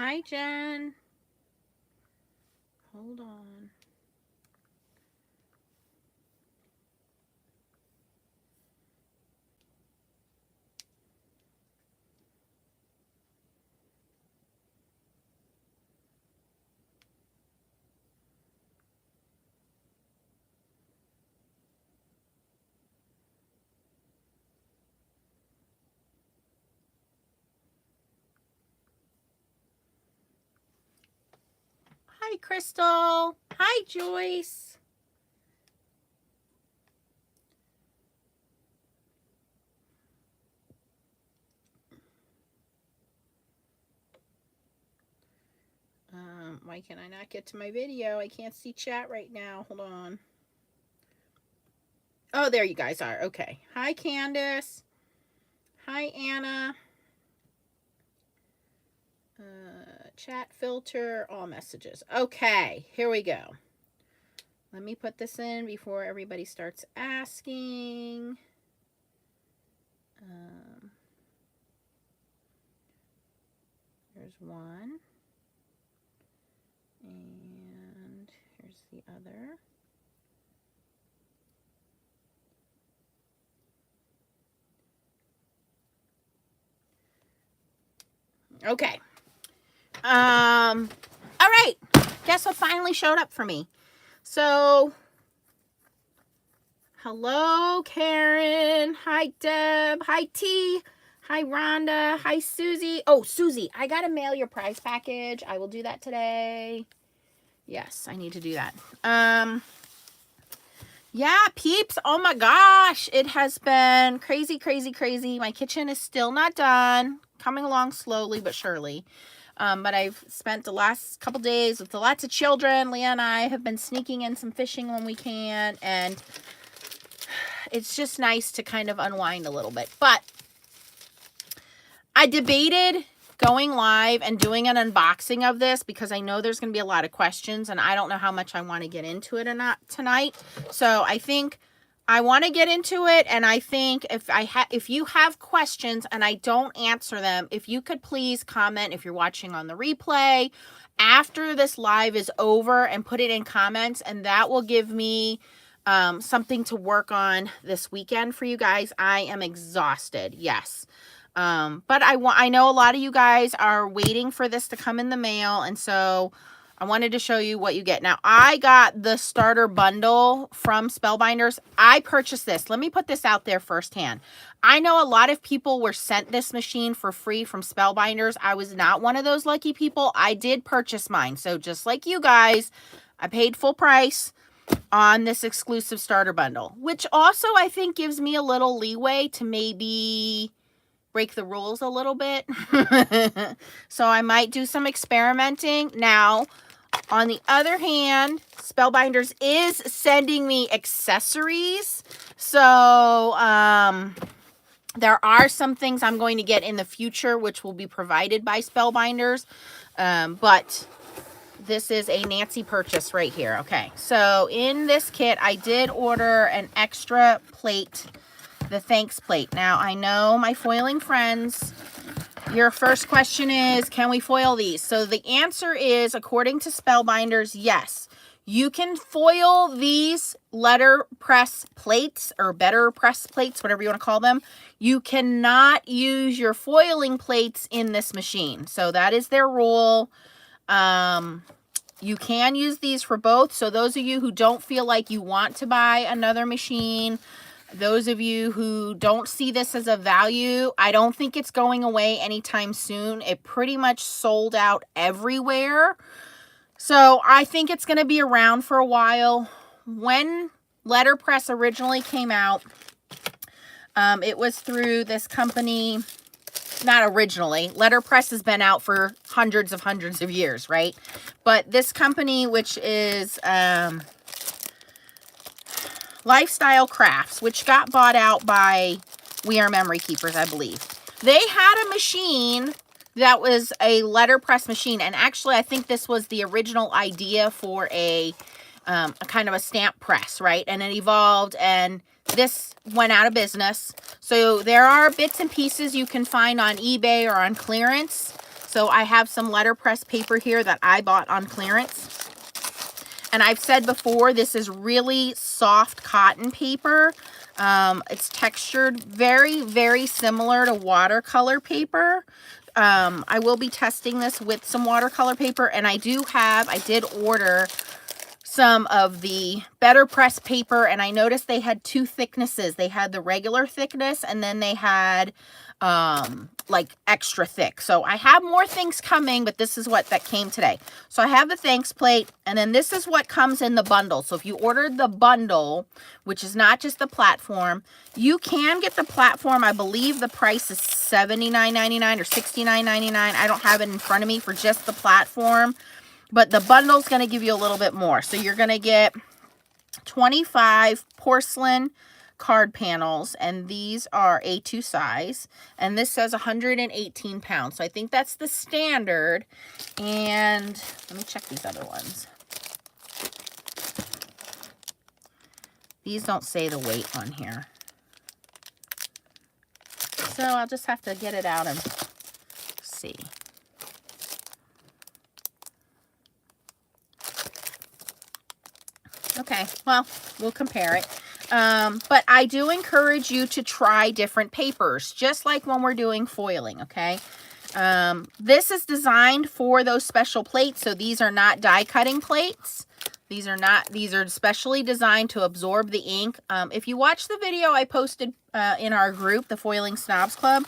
Hi, Jen. Hold on. Hi, Crystal. Hi, Joyce. Why can I not get to my video? I can't see chat right now. Hold on. Oh, there you guys are. Okay. Hi, Candace. Hi, Anna. Chat filter, all messages. Okay, here we go. Let me put this in before everybody starts asking. There's one. And here's the other. Okay. All right. Guess what finally showed up for me? So, hello, Karen. Hi, Deb. Hi, T. Hi, Rhonda. Hi, Susie. Oh, Susie, I got to mail your prize package. I will do that today. Yes, I need to do that. Yeah, peeps. Oh my gosh. It has been crazy, crazy, crazy. My kitchen is still not done. Coming along slowly but surely. But I've spent the last couple days with lots of children. Leah and I have been sneaking in some fishing when we can. And it's just nice to kind of unwind a little bit. But I debated going live and doing an unboxing of this because I know there's going to be a lot of questions and I don't know how much I want to get into it or not tonight. So I think I want to get into it, and I think if you have questions and I don't answer them, if you could please comment if you're watching on the replay after this live is over and put it in comments, and that will give me something to work on this weekend for you guys. I am exhausted. Yes. But I know a lot of you guys are waiting for this to come in the mail, and so I wanted to show you what you get. Now, I got the starter bundle from Spellbinders. I purchased this. Let me put this out there firsthand. I know a lot of people were sent this machine for free from Spellbinders. I was not one of those lucky people. I did purchase mine. So just like you guys, I paid full price on this exclusive starter bundle, which also I think gives me a little leeway to maybe break the rules a little bit. So I might do some experimenting. Now, on the other hand, Spellbinders is sending me accessories. So there are some things I'm going to get in the future which will be provided by Spellbinders. But this is a Nancy purchase right here. Okay, so in this kit, I did order an extra plate, the thanks plate. Now, I know my foiling friends, your first question is, can we foil these? So the answer is, according to Spellbinders, yes. You can foil these letterpress plates or Betterpress plates, whatever you want to call them. You cannot use your foiling plates in this machine. So that is their rule. You can use these for both. So those of you who don't feel like you want to buy another machine, those of you who don't see this as a value, I don't think it's going away anytime soon. It pretty much sold out everywhere. So I think it's going to be around for a while. When Letterpress originally came out, it was through this company. Not originally. Letterpress has been out for hundreds of years, right? But this company, which is Lifestyle Crafts, which got bought out by We Are Memory Keepers, I believe. They had a machine that was a letterpress machine, and actually I think this was the original idea for a kind of a stamp press, right? And it evolved, and this went out of business. So there are bits and pieces you can find on eBay or on clearance. So I have some letterpress paper here that I bought on clearance. And I've said before, this is really soft cotton paper. It's textured very, very similar to watercolor paper. I will be testing this with some watercolor paper, and I did order some of the Betterpress paper, and I noticed they had two thicknesses. They had the regular thickness, and then they had like extra thick. So I have more things coming, but this is what that came today. So I have the thanks plate, and then this is what comes in the bundle. So if you ordered the bundle, which is not just the platform, you can get the platform. I believe the price is $79.99 or $69.99. I don't have it in front of me for just the platform, but the bundle is going to give you a little bit more. So you're going to get 25 porcelain card panels, and these are A2 size, and this says 118 pounds. So I think that's the standard. And let me check these other ones. These don't say the weight on here. So I'll just have to get it out and see. Okay, well, we'll compare it. But I do encourage you to try different papers, just like when we're doing foiling, okay? This is designed for those special plates, so these are not die cutting plates. These are specially designed to absorb the ink. If you watch the video I posted in our group, the Foiling Snobs Club,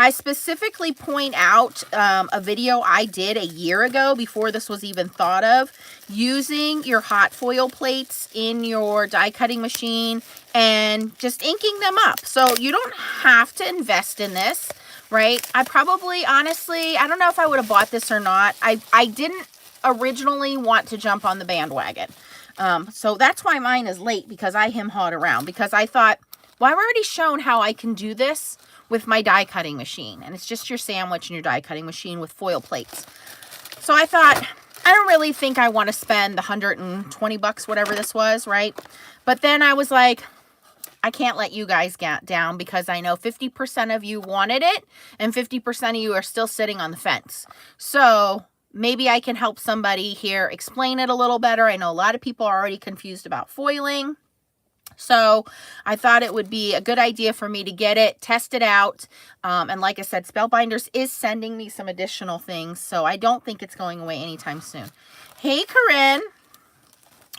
I specifically point out a video I did a year ago before this was even thought of, using your hot foil plates in your die cutting machine and just inking them up. So you don't have to invest in this, right? I probably, honestly, I don't know if I would have bought this or not. I didn't originally want to jump on the bandwagon. So that's why mine is late, because I hem-hawed around, because I thought, well, I've already shown how I can do this with my die cutting machine, and it's just your sandwich and your die cutting machine with foil plates. So I thought, I don't really think I want to spend the 120 bucks, whatever this was, right? But then I was like, I can't let you guys get down, because I know 50% of you wanted it and 50% of you are still sitting on the fence. So maybe I can help somebody here explain it a little better. I know a lot of people are already confused about foiling. So I thought it would be a good idea for me to get it, test it out. And like I said, Spellbinders is sending me some additional things, so I don't think it's going away anytime soon. Hey, Corinne.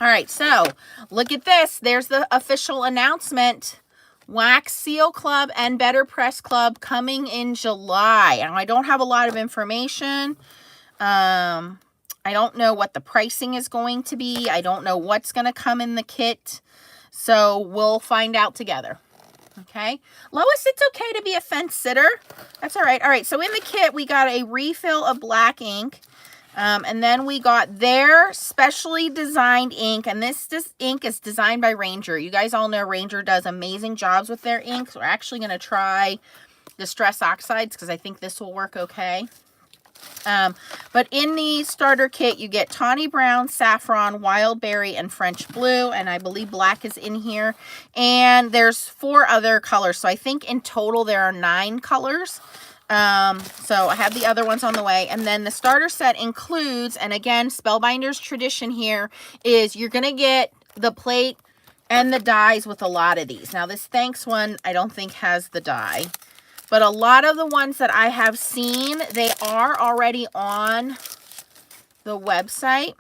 All right, so look at this. There's the official announcement. Wax Seal Club and Betterpress Club coming in July. And I don't have a lot of information. I don't know what the pricing is going to be. I don't know what's going to come in the kit. So we'll find out together. Okay. Lois, it's okay to be a fence sitter. That's all right. All right. So in the kit, we got a refill of black ink. And then we got their specially designed ink. And this ink is designed by Ranger. You guys all know Ranger does amazing jobs with their inks. We're actually going to try Distress Oxides, because I think this will work okay. But in the starter kit, you get tawny brown, saffron, wild berry, and French blue. And I believe black is in here. And there's 4 other colors. So I think in total there are 9 colors. So I have the other ones on the way. And then the starter set includes, and again, Spellbinders tradition here is you're going to get the plate and the dies with a lot of these. Now this thanks one, I don't think has the die. But a lot of the ones that I have seen, they are already on the website.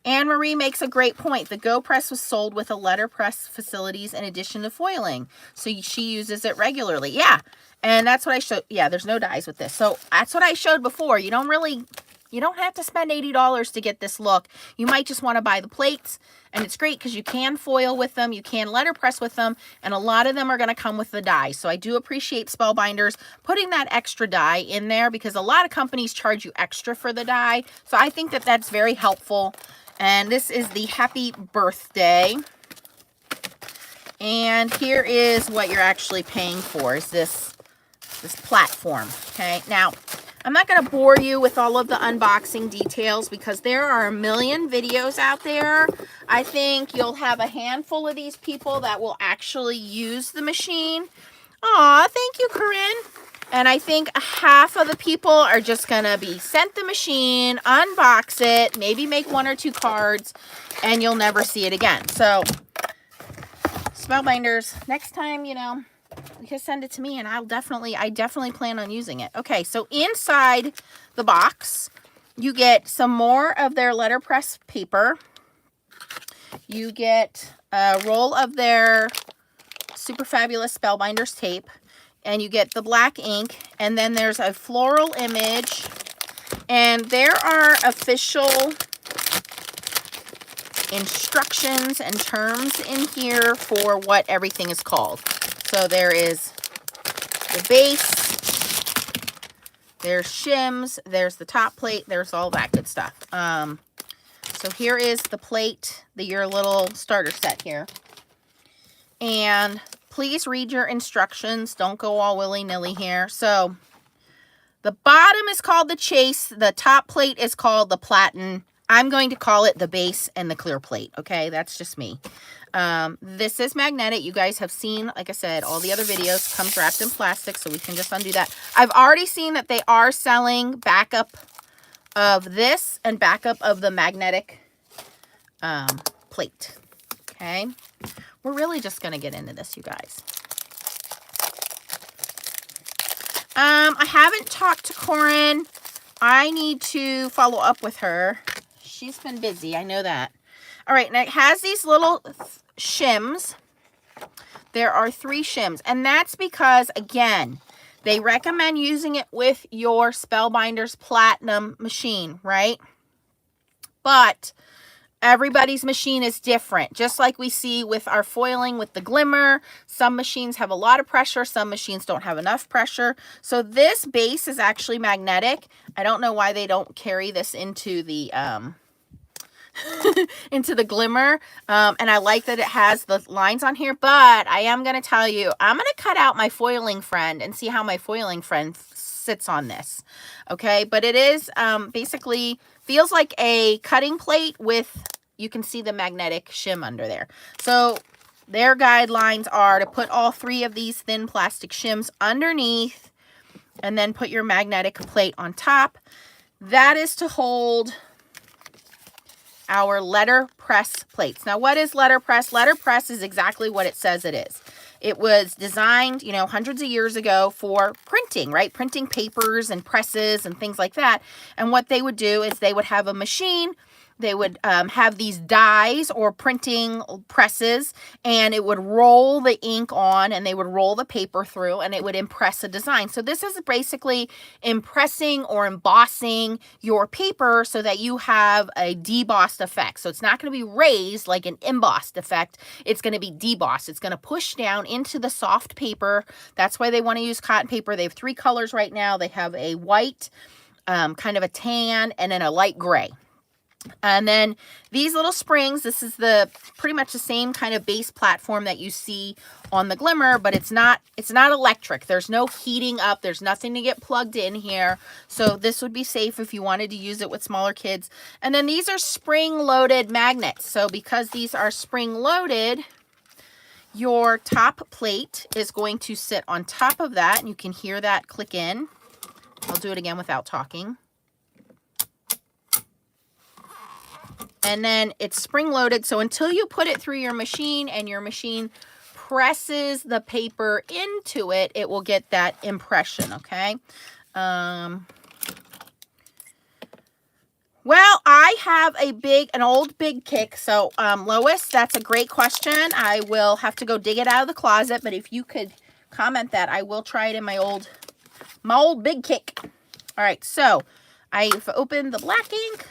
Anne Marie makes a great point. The Go Press was sold with a letterpress facilities in addition to foiling. So she uses it regularly. Yeah, and that's what I showed. Yeah, there's no dies with this. So that's what I showed before. You don't have to spend $80 to get this look. You might just want to buy the plates. And it's great because you can foil with them, you can letterpress with them, and a lot of them are going to come with the die. So I do appreciate Spellbinders putting that extra die in there, because a lot of companies charge you extra for the die. So I think that that's very helpful. And this is the Happy Birthday. And here is what you're actually paying for, is this platform. Okay, now I'm not going to bore you with all of the unboxing details, because there are a million videos out there. I think you'll have a handful of these people that will actually use the machine. Aw, thank you, Corinne. And I think half of the people are just going to be sent the machine, unbox it, maybe make 1 or 2 cards, and you'll never see it again. So, Spellbinders, next time, you know, you can send it to me and I definitely plan on using it. Okay, so inside the box, you get some more of their letterpress paper. You get a roll of their super fabulous Spellbinders tape. And you get the black ink, and then there's a floral image, and there are official instructions and terms in here for what everything is called. So there is the base, there's shims, there's the top plate, there's all that good stuff. So here is the plate, your little starter set here. And please read your instructions. Don't go all willy-nilly here. So the bottom is called the chase. The top plate is called the platen. I'm going to call it the base and the clear plate. Okay, that's just me. This is magnetic. You guys have seen, like I said, all the other videos comes wrapped in plastic, so we can just undo that. I've already seen that they are selling backup of this and backup of the magnetic plate. Okay. We're really just going to get into this, you guys. I haven't talked to Corin. I need to follow up with her. She's been busy. I know that. All right. Now it has these little shims. There are 3 shims. And that's because, again, they recommend using it with your Spellbinders Platinum machine, right? But everybody's machine is different. Just like we see with our foiling with the glimmer, some machines have a lot of pressure, some machines don't have enough pressure. So this base is actually magnetic. I don't know why they don't carry this into the into the glimmer. And I like that it has the lines on here, but I am going to tell you, I'm going to cut out my foiling friend and see how my foiling friend sits on this. Okay, but it is basically feels like a cutting plate with, you can see the magnetic shim under there. So their guidelines are to put all 3 of these thin plastic shims underneath and then put your magnetic plate on top. That is to hold our letterpress plates. Now, what is letterpress? Letterpress is exactly what it says it is. It was designed, you know, hundreds of years ago for printing, right? Printing papers and presses and things like that. And what they would do is they would have a machine. They would have these dies or printing presses, and it would roll the ink on, and they would roll the paper through, and it would impress a design. So this is basically impressing or embossing your paper so that you have a debossed effect. So it's not going to be raised like an embossed effect. It's going to be debossed. It's going to push down into the soft paper. That's why they want to use cotton paper. They have 3 colors right now. They have a white, kind of a tan, and then a light gray. And then these little springs, this is the pretty much the same kind of base platform that you see on the glimmer, but it's not electric. There's no heating up. There's nothing to get plugged in here. So this would be safe if you wanted to use it with smaller kids. And then these are spring-loaded magnets. So because these are spring-loaded, your top plate is going to sit on top of that, and you can hear that click in. I'll do it again without talking. And then it's spring-loaded, so until you put it through your machine and your machine presses the paper into it, it will get that impression, okay? Well, I have an old Big Kick. So, Lois, that's a great question. I will have to go dig it out of the closet, but if you could comment that, I will try it in my old Big Kick. All right, so I've opened the black ink.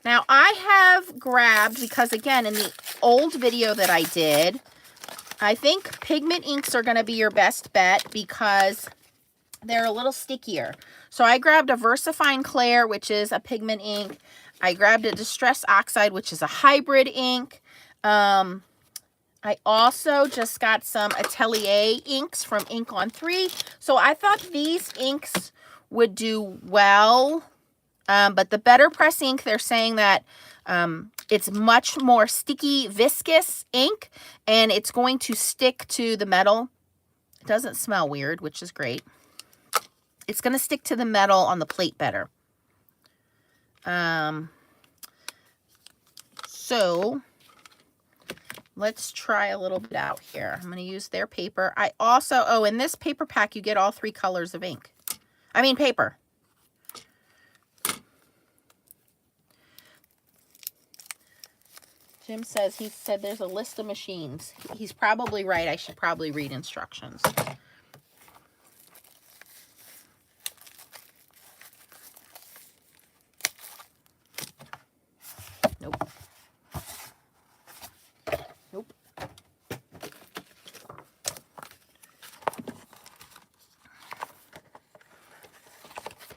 Now, I have grabbed, because again, in the old video that I did, I think pigment inks are going to be your best bet because they're a little stickier. So I grabbed a VersaFine Clair, which is a pigment ink. I grabbed a Distress Oxide, which is a hybrid ink. I also just got some Atelier inks from Ink on 3. So I thought these inks would do well. But the Betterpress ink, they're saying that it's much more sticky, viscous ink, and it's going to stick to the metal. Doesn't smell weird, which is great. It's going to stick to the metal on the plate better. So let's try a little bit out here. I'm going to use their paper. I also, oh, in this paper pack, you get all 3 colors of ink. I mean, paper. Jim says, he said there's a list of machines. He's probably right. I should probably read instructions. Nope. Nope.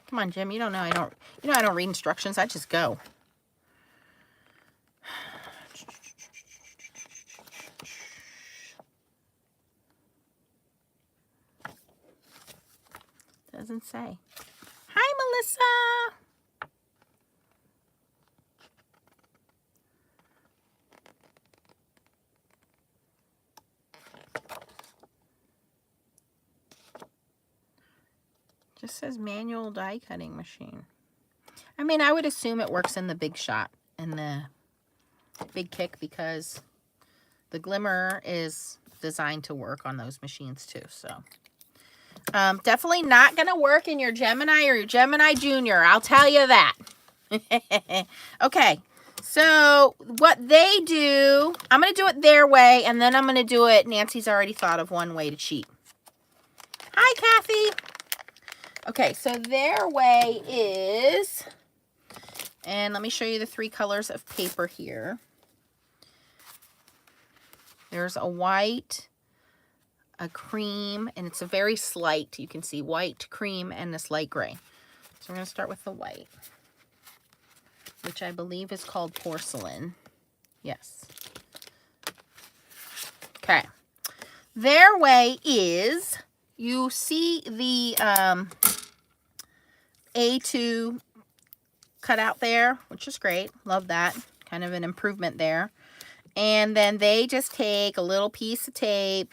Come on, Jim. You don't know I don't read instructions. I just go. Doesn't say. Hi, Melissa. Just says manual die cutting machine. I mean, I would assume it works in the Big Shot and the Big Kick because the Glimmer is designed to work on those machines too. So definitely not going to work in your Gemini or your Gemini Junior. I'll tell you that. Okay. So what they do, I'm going to do it their way, and then I'm going to do it. Nancy's already thought of one way to cheat. Hi, Kathy. Okay, so their way is, and let me show you the 3 colors of paper here. There's a white, a cream, and it's a very slight. You can see white, cream, and this light gray. So we're going to start with the white, which I believe is called porcelain. Yes. Okay. Their way is, you see the A2 cut out there, which is great. Love that. Kind of an improvement there. And then they just take a little piece of tape.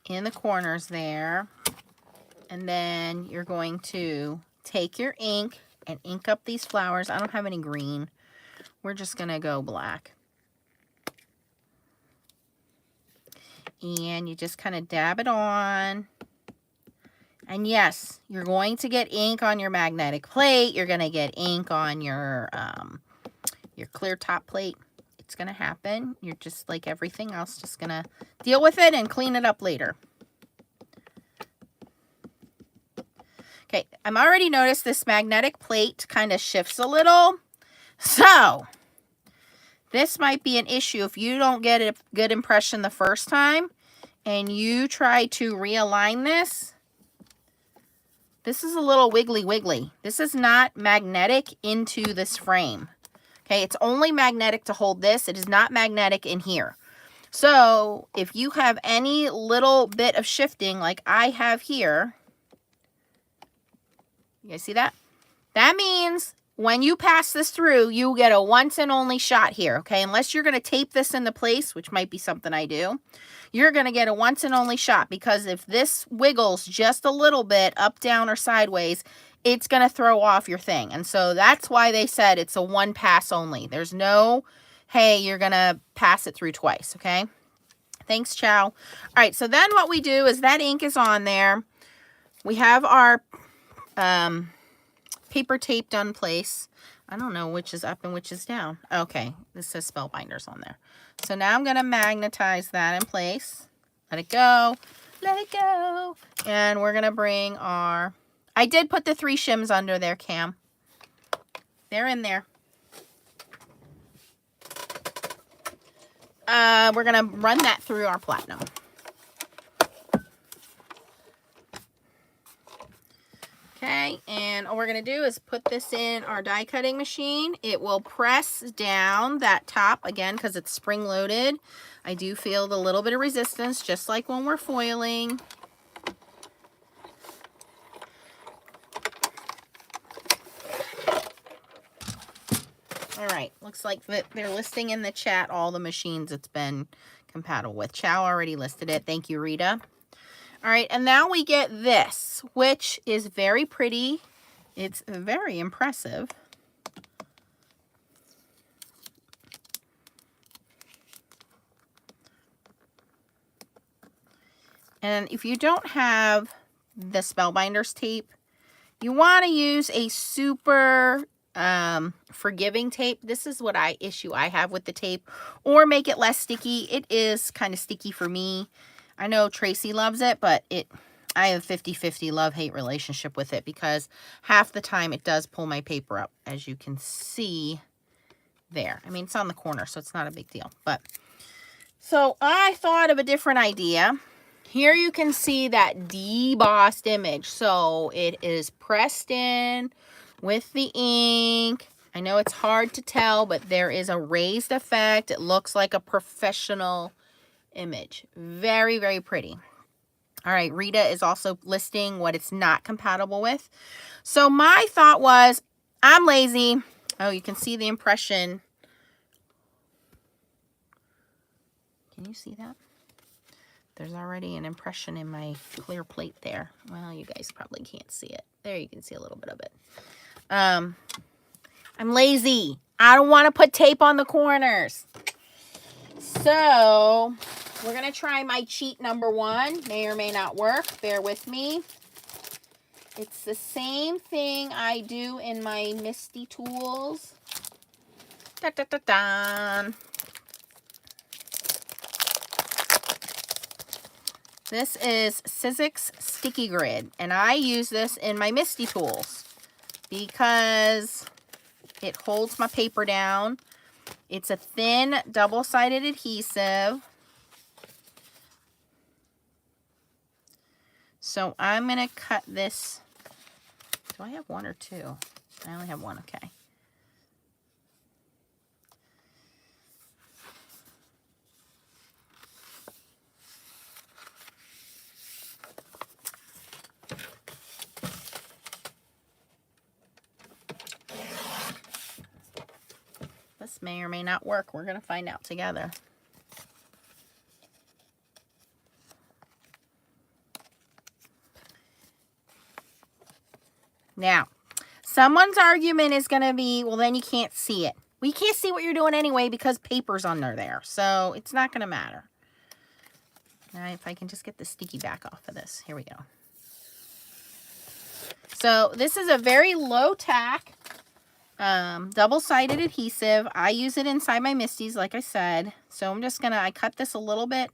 In the corners there, and then you're going to take your ink and ink up these flowers. I don't have any green. We're just going to go black. And you just kind of dab it on. And yes, you're going to get ink on your magnetic plate. You're going to get ink on your clear top plate. It's going to happen. You're just like everything else, just going to deal with it and clean it up later. Okay, I'm already noticed this magnetic plate kind of shifts a little. So, this might be an issue if you don't get a good impression the first time and you try to realign this. This is a little wiggly. This is not magnetic into this frame. Okay, it's only magnetic to hold this. It is not magnetic in here. So if you have any little bit of shifting like I have here, you guys see that? That means when you pass this through, you get a once and only shot here, okay? Unless you're going to tape this into place, which might be something I do, you're going to get a once and only shot, because if this wiggles just a little bit up, down, or sideways, it's going to throw off your thing. And so that's why they said it's a one pass only. There's no, hey, you're going to pass it through twice, okay? Thanks, Chow. All right, so then what we do is that ink is on there. We have our paper tape done place. I don't know which is up and which is down. Okay, this says Spellbinders on there. So now I'm going to magnetize that in place. Let it go. Let it go. And we're going to bring our... I did put the 3 shims under there, Cam. They're in there. We're going to run that through our platinum. Okay, and all we're going to do is put this in our die cutting machine. It will press down that top again because it's spring loaded. I do feel the little bit of resistance just like when we're foiling. All right, looks like they're listing in the chat all the machines it's been compatible with. Chow already listed it. Thank you, Rita. All right, and now we get this, which is very pretty. It's very impressive. And if you don't have the Spellbinders tape, you want to use a super forgiving tape. This is what issue I have with the tape, or make it less sticky. It is kind of sticky for me. I know Tracy loves it, but I have a 50-50 love-hate relationship with it because half the time it does pull my paper up, as you can see there. I mean, it's on the corner, so it's not a big deal. But so I thought of a different idea. Here you can see that debossed image. So it is pressed in with the ink. I know it's hard to tell, but there is a raised effect. It looks like a professional image. Very, very pretty. All right, Rita is also listing what it's not compatible with. So my thought was, I'm lazy. Oh, you can see the impression. Can you see that? There's already an impression in my clear plate there. Well, you guys probably can't see it. There you can see a little bit of it. I'm lazy. I don't want to put tape on the corners. So we're going to try my cheat number 1. May or may not work. Bear with me. It's the same thing I do in my Misty tools. Da, da, da, da. This is Sizzix Sticky Grid, and I use this in my Misty tools because it holds my paper down. It's a thin, double-sided adhesive. So I'm going to cut this. Do I have 1 or 2? I only have 1, okay. This may or may not work. We're going to find out together. Now, someone's argument is going to be, well, then you can't see it. Well, you can't see what you're doing anyway because paper's under there. So it's not going to matter. All right, if I can just get the sticky back off of this. Here we go. So this is a very low tack, double-sided adhesive. I use it inside my Misties, like I said. So I'm just going to, I cut this a little bit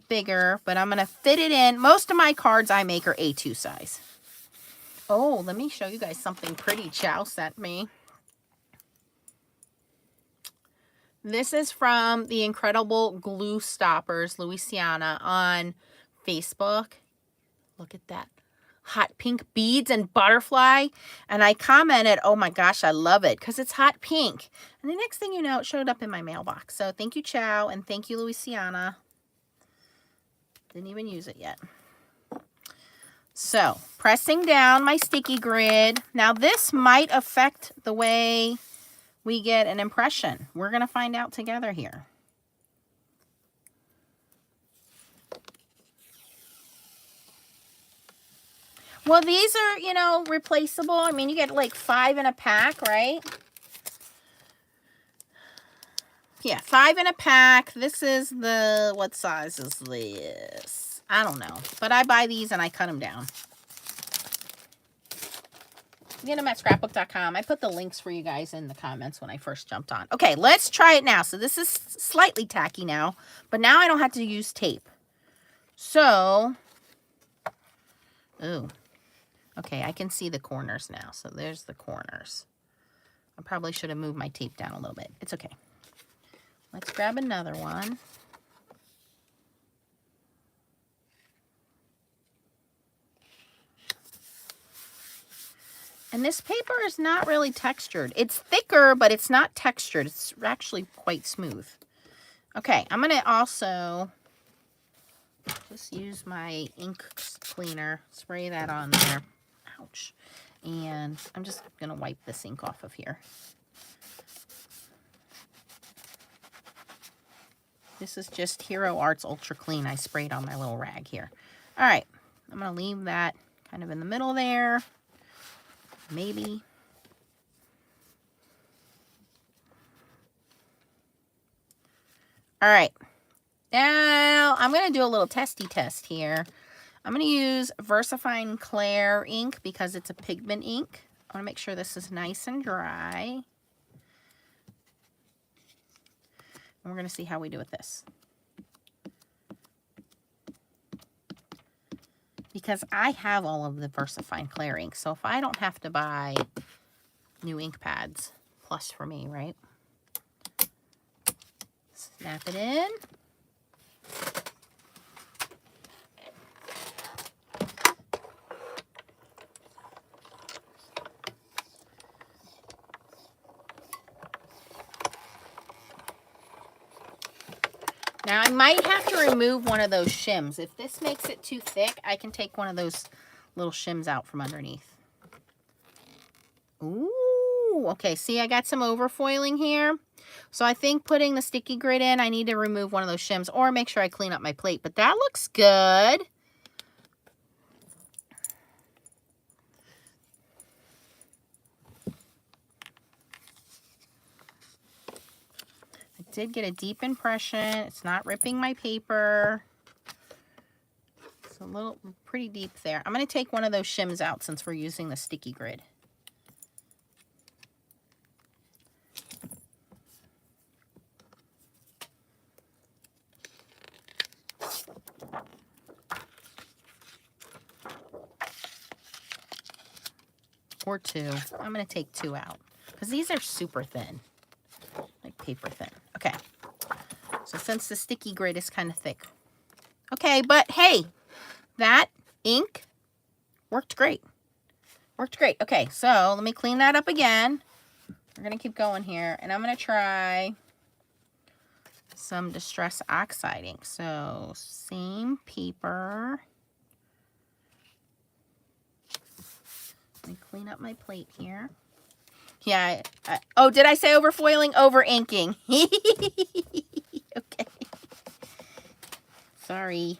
bigger, but I'm going to fit it in. Most of my cards I make are A2 size. Oh, let me show you guys something pretty Chow sent me. This is from the Incredible Glue Stoppers, Louisiana, on Facebook. Look at that. Hot pink beads and butterfly. And I commented, oh my gosh, I love it because it's hot pink. And the next thing you know, it showed up in my mailbox. So thank you, Chow, and thank you, Louisiana. Didn't even use it yet. So, pressing down my sticky grid. Now, this might affect the way we get an impression. We're going to find out together here. Well, these are, you know, replaceable. I mean, you get like 5 in a pack, right? Yeah, 5 in a pack. This is the, what size is this? I don't know. But I buy these and I cut them down. Get them at scrapbook.com. I put the links for you guys in the comments when I first jumped on. Okay, let's try it now. So this is slightly tacky now, but now I don't have to use tape. So, ooh. Okay, I can see the corners now. So there's the corners. I probably should have moved my tape down a little bit. It's okay. Let's grab another one. And this paper is not really textured. It's thicker, but it's not textured. It's actually quite smooth. Okay, I'm going to also just use my ink cleaner, spray that on there. Ouch. And I'm just going to wipe this ink off of here. This is just Hero Arts Ultra Clean I sprayed on my little rag here. All right, I'm going to leave that kind of in the middle there. Maybe. All right, now I'm going to do a little testy test here. I'm going to use VersaFine Clear ink because it's a pigment ink. I want to make sure this is nice and dry. And we're going to see how we do with this. Because I have all of the VersaFine Clear ink, so if I don't have to buy new ink pads, plus for me, right? Snap it in. Now, I might have to remove one of those shims. If this makes it too thick, I can take one of those little shims out from underneath. Ooh, okay. See, I got some overfoiling here. So I think putting the sticky grid in, I need to remove one of those shims or make sure I clean up my plate. But that looks good. Did get a deep impression. It's not ripping my paper. It's a little pretty deep there. I'm going to take one of those shims out since we're using the sticky grid. Or two. I'm going to take two out because these are super thin, like paper thin. Okay, so since the sticky grid is kind of thick. Okay, but hey, that ink worked great. Worked great. Okay, so let me clean that up again. We're going to keep going here, and I'm going to try some Distress Oxide ink. So same paper. Let me clean up my plate here. Yeah. Oh, did I say overfoiling? Over inking. Okay. Sorry.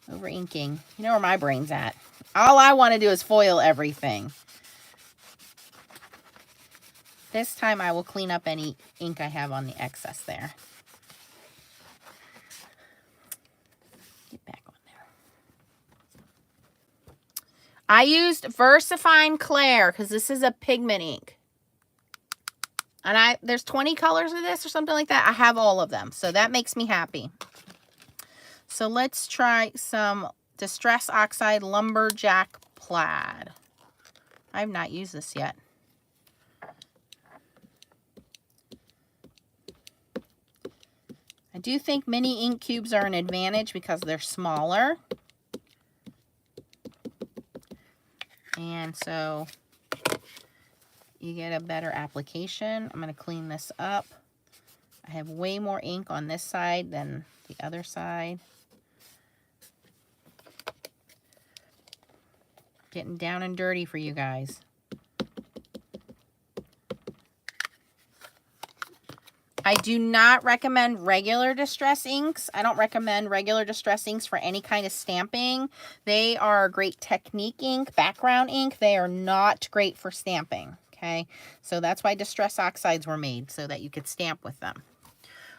Over inking. You know where my brain's at. All I want to do is foil everything. This time I will clean up any ink I have on the excess there. Get back on there. I used VersaFine Clear because this is a pigment ink. And there's 20 colors of this or something like that. I have all of them. So that makes me happy. So let's try some Distress Oxide Lumberjack Plaid. I have not used this yet. I do think mini ink cubes are an advantage because they're smaller. And so you get a better application. I'm going to clean this up. I have way more ink on this side than the other side. Getting down and dirty for you guys. I do not recommend regular distress inks. I don't recommend regular distress inks for any kind of stamping. They are a great technique ink, background ink. They are not great for stamping, okay? So that's why Distress Oxides were made, so that you could stamp with them.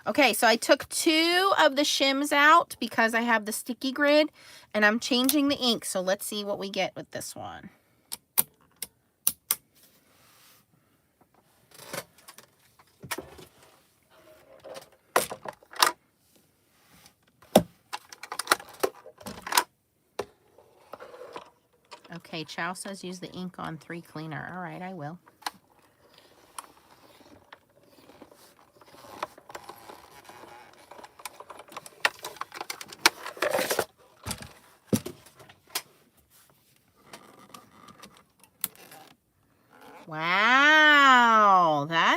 Okay, so I took 2 of the shims out because I have the sticky grid, and I'm changing the ink. So let's see what we get with this one. Okay, Chow says use the ink on 3 cleaner. All right, I will.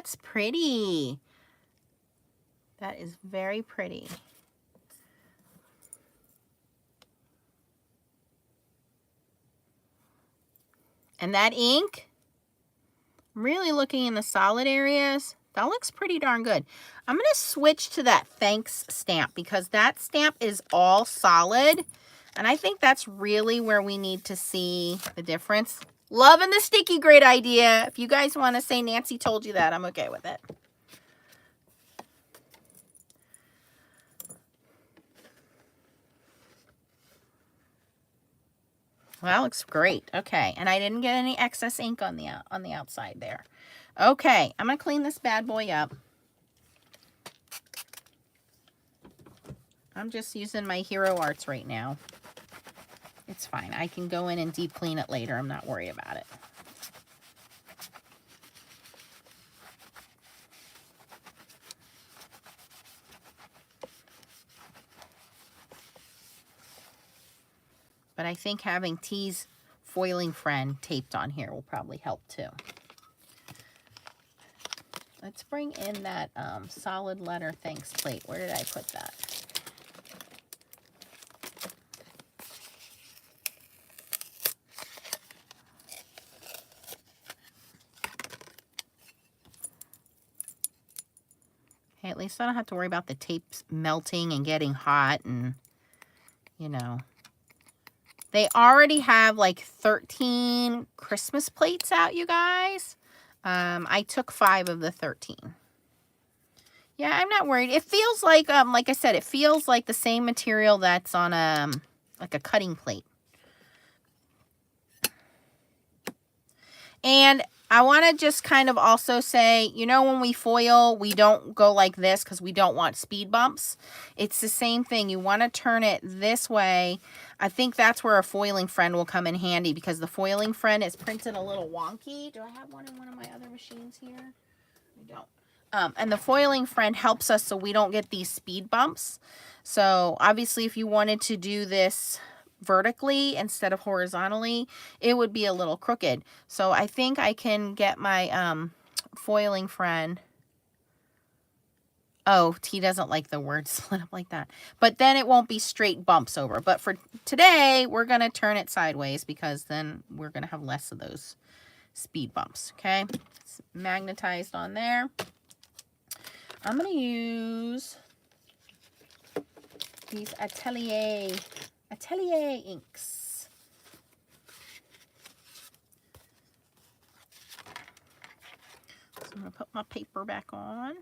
that's pretty. That is very pretty. And that ink, I'm really looking in the solid areas. That looks pretty darn good. I'm going to switch to that thanks stamp because that stamp is all solid. And I think that's really where we need to see the difference. Loving the sticky grid idea. If you guys want to say Nancy told you that, I'm okay with it. Well, that looks great. Okay, and I didn't get any excess ink on the outside there. Okay, I'm gonna clean this bad boy up. I'm just using my Hero Arts right now. It's fine. I can go in and deep clean it later. I'm not worried about it. But I think having T's foiling friend taped on here will probably help too. Let's bring in that solid letter thanks plate. Where did I put that? Okay, at least I don't have to worry about the tapes melting and getting hot and, you know. They already have like 13 Christmas plates out, you guys. I took 5 of the 13. Yeah, I'm not worried. It feels like I said, it feels like the same material that's on like a cutting plate. And I want to just kind of also say, you know, when we foil, we don't go like this because we don't want speed bumps. It's the same thing. You want to turn it this way. I think that's where a foiling friend will come in handy because the foiling friend is printed a little wonky. Do I have one in one of my other machines here? I don't. And the foiling friend helps us so we don't get these speed bumps. So obviously if you wanted to do this vertically instead of horizontally, it would be a little crooked. So I think I can get my foiling friend. Oh, T doesn't like the word split up like that. But then it won't be straight bumps over. But for today, we're going to turn it sideways because then we're going to have less of those speed bumps. Okay, it's magnetized on there. I'm going to use these Atelier inks. So I'm going to put my paper back on.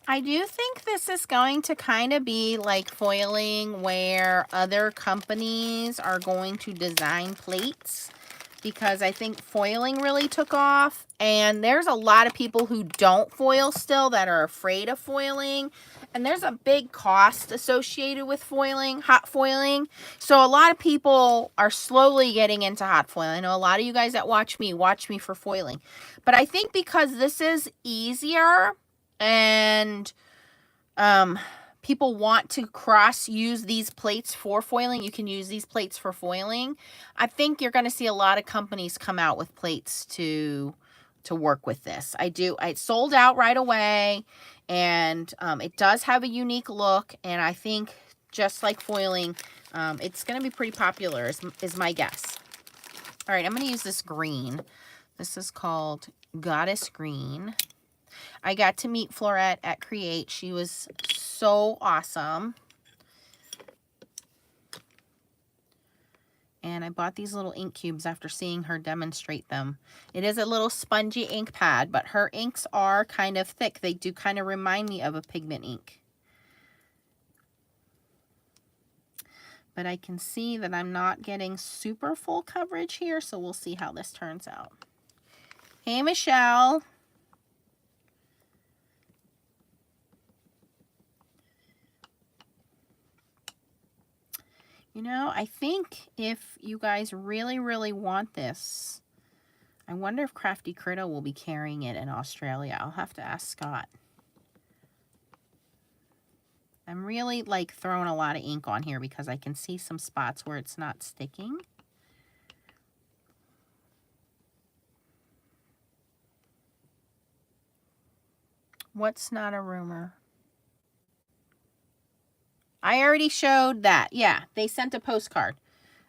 I do think this is going to kind of be like foiling where other companies are going to design plates because I think foiling really took off and there's a lot of people who don't foil still that are afraid of foiling and there's a big cost associated with foiling, hot foiling. So a lot of people are slowly getting into hot foiling. I know a lot of you guys that watch me for foiling, but I think because this is easier and people want to cross use these plates for foiling. You can use these plates for foiling. I think you're going to see a lot of companies come out with plates to work with this. It sold out right away and it does have a unique look and I think just like foiling, it's going to be pretty popular is my guess. All right, I'm going to use this green. This is called Goddess Green. I got to meet Florette at Create. She was so awesome. And I bought these little ink cubes after seeing her demonstrate them. It is a little spongy ink pad, but her inks are kind of thick. They do kind of remind me of a pigment ink. But I can see that I'm not getting super full coverage here, so we'll see how this turns out. Hey, Michelle. You know, I think if you guys really, really want this, I wonder if Crafty Critter will be carrying it in Australia. I'll have to ask Scott. I'm really like throwing a lot of ink on here because I can see some spots where it's not sticking. What's not a rumor? I already showed that. Yeah, they sent a postcard.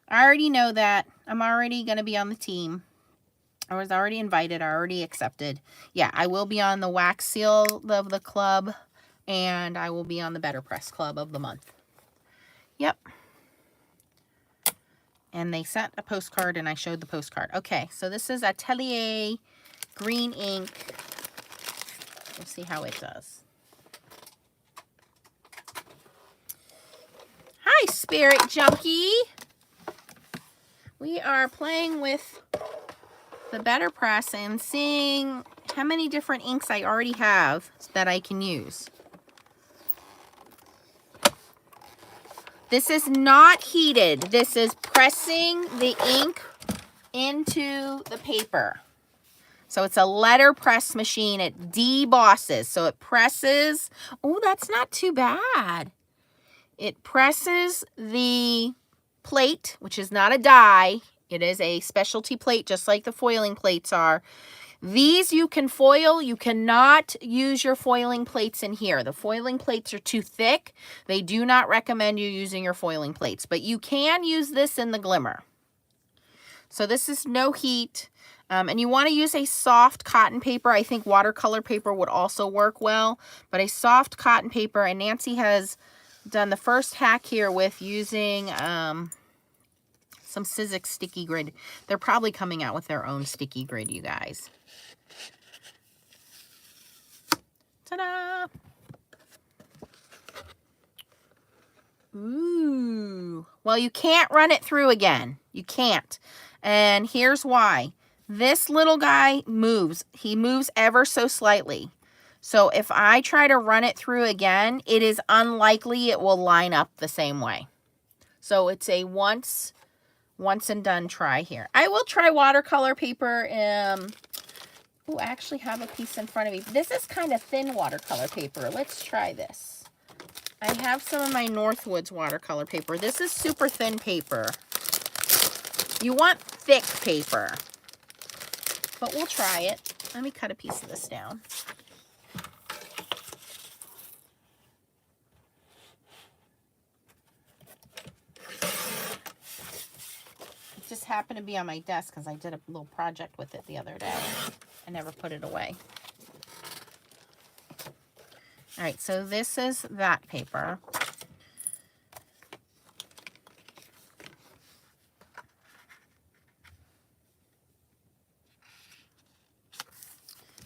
I already know that. I'm already going to be on the team. I was already invited. I already accepted. Yeah, I will be on the wax seal of the club, and I will be on the Betterpress club of the month. Yep. And they sent a postcard, and I showed the postcard. Okay, so this is Atelier green ink. We'll see how it does. Hi, Spirit Junkie. We are playing with the Betterpress and seeing how many different inks I already have that I can use. This is not heated. This is pressing the ink into the paper. So it's a letterpress machine. It debosses. So it presses. Oh, that's not too bad. It presses the plate, which is not a die. It is a specialty plate, just like the foiling plates are. These you can foil. You cannot use your foiling plates in here. The foiling plates are too thick. They do not recommend you using your foiling plates, but you can use this in the glimmer. So this is no heat. And you want to use a soft cotton paper. I think watercolor paper would also work well, but a soft cotton paper. And Nancy has done the first hack here with using some Sizzix sticky grid. They're probably coming out with their own sticky grid, you guys. Ta-da! Ooh. Well, you can't run it through again. You can't. And here's why. This little guy moves. He moves ever so slightly. So if I try to run it through again, it is unlikely it will line up the same way. So it's a once and done try here. I will try watercolor paper. Oh, I actually have a piece in front of me. This is kind of thin watercolor paper. Let's try this. I have some of my Northwoods watercolor paper. This is super thin paper. You want thick paper, but we'll try it. Let me cut a piece of this down. It just happened to be on my desk because I did a little project with it the other day. I never put it away. All right, so this is that paper.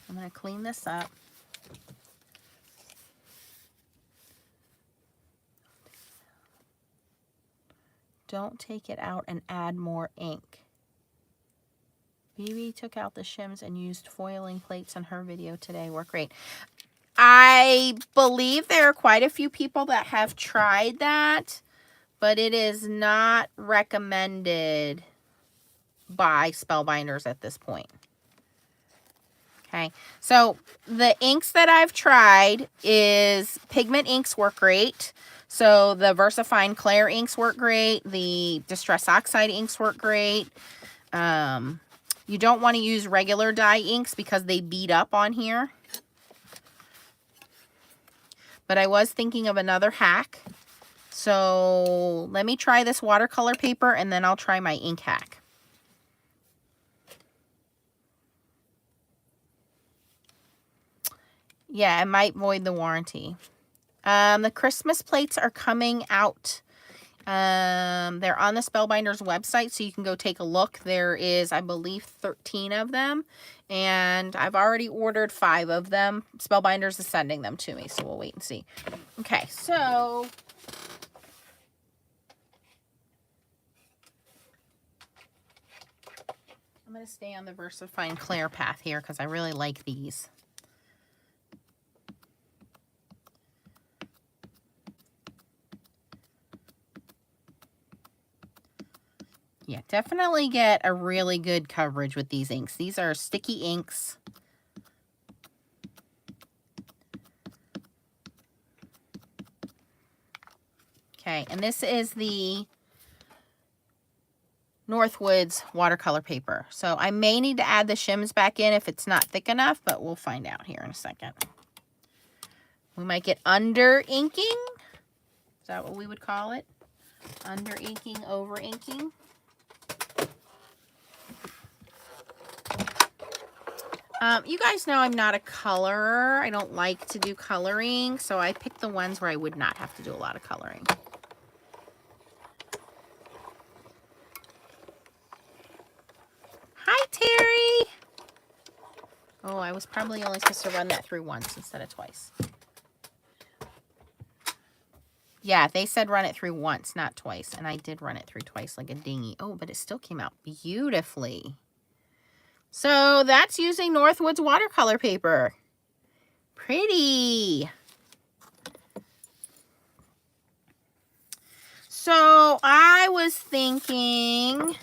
I'm going to clean this up. Don't take it out and add more ink. Bibi took out the shims and used foiling plates in her video today. Work great. I believe there are quite a few people that have tried that, but it is not recommended by Spellbinders at this point. Okay, so the inks that I've tried is pigment inks work great. So the VersaFine Clair inks work great. The Distress Oxide inks work great. You don't want to use regular dye inks because they bead up on here. But I was thinking of another hack. So let me try this watercolor paper and then I'll try my ink hack. Yeah, it might void the warranty. The Christmas plates are coming out. They're on the Spellbinders website, so you can go take a look. There is, I believe, 13 of them, and I've already ordered 5 of them. Spellbinders is sending them to me, so we'll wait and see. Okay, so I'm going to stay on the VersaFine Clair path here because I really like these. Yeah, definitely get a really good coverage with these inks. These are sticky inks. Okay, and this is the Northwoods watercolor paper. So I may need to add the shims back in if it's not thick enough, but we'll find out here in a second. We might get under inking. Is that what we would call it? Under inking, over inking. You guys know I'm not a colorer. I don't like to do coloring, so I picked the ones where I would not have to do a lot of coloring. Hi, Terry. Oh, I was probably only supposed to run that through once instead of twice. Yeah, they said run it through once, not twice. And I did run it through twice like a dinghy. Oh, but it still came out beautifully. So that's using Northwoods watercolor paper. Pretty. So I was thinking,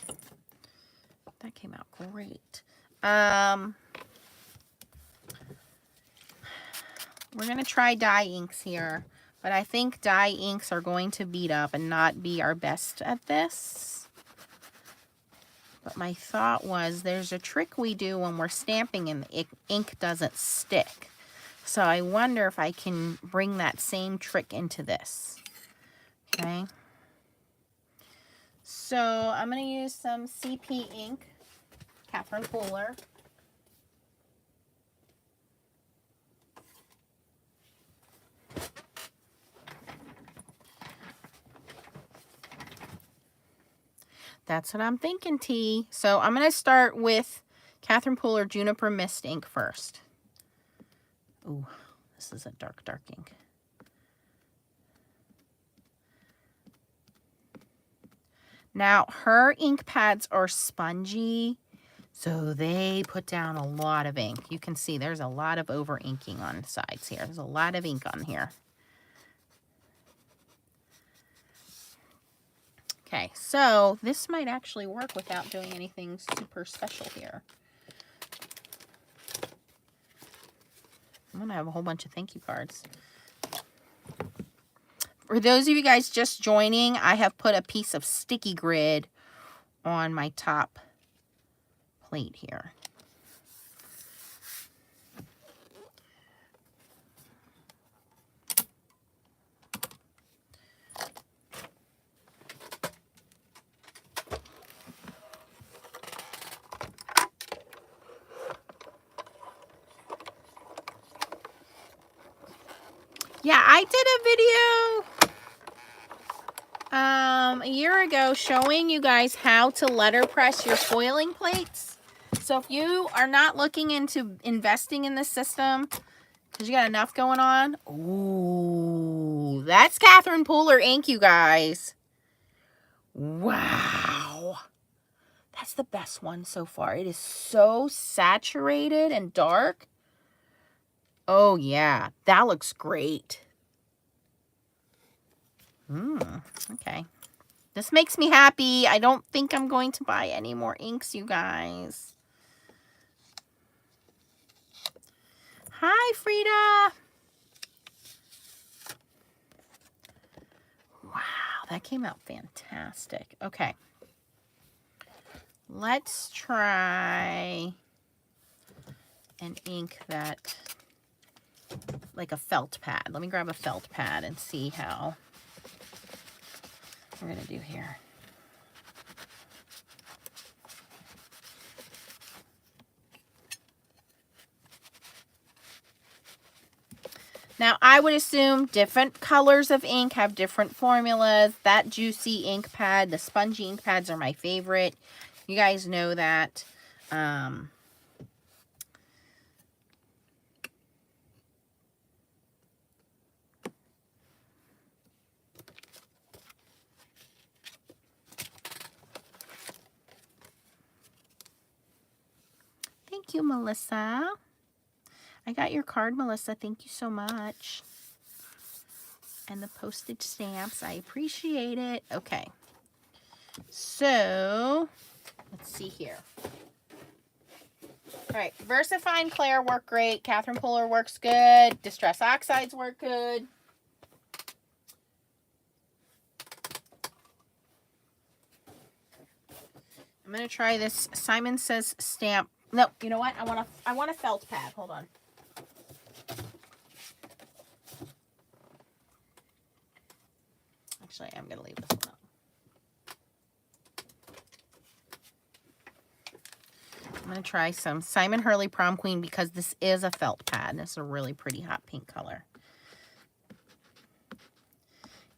that came out great. We're going to try dye inks here, but I think dye inks are going to beat up and not be our best at this. But my thought was there's a trick we do when we're stamping and the ink doesn't stick. So I wonder if I can bring that same trick into this. Okay. So I'm going to use some CP ink, Catherine Pooler. That's what I'm thinking, T. So I'm going to start with Catherine Pooler Juniper Mist ink first. Ooh, this is a dark, dark ink. Now, her ink pads are spongy, so they put down a lot of ink. You can see there's a lot of over inking on the sides here. There's a lot of ink on here. Okay, so this might actually work without doing anything super special here. I'm going to have a whole bunch of thank you cards. For those of you guys just joining, I have put a piece of sticky grid on my top plate here. Yeah, I did a video a year ago showing you guys how to letterpress your foiling plates. So if you are not looking into investing in this system because you got enough going on, ooh, that's Catherine Pooler ink, you guys. Wow. That's the best one so far. It is so saturated and dark. Oh, yeah. That looks great. Okay. This makes me happy. I don't think I'm going to buy any more inks, you guys. Hi, Frida. Wow, that came out fantastic. Okay. Let's try an ink that, like a felt pad. Let me grab a felt pad and see how we're going to do here. Now, I would assume different colors of ink have different formulas. That juicy ink pad, the spongy ink pads are my favorite. You guys know that. Thank you, Melissa. I got your card, Melissa. Thank you so much. And the postage stamps. I appreciate it. Okay. So, let's see here. All right. VersaFine Claire work great. Catherine Pooler works good. Distress Oxides work good. I'm gonna try this Simon Says stamp. No, you know what? I want a felt pad. Hold on. Actually, I'm gonna leave this one up. I'm gonna try some Simon Hurley Prom Queen because this is a felt pad. And it's a really pretty hot pink color.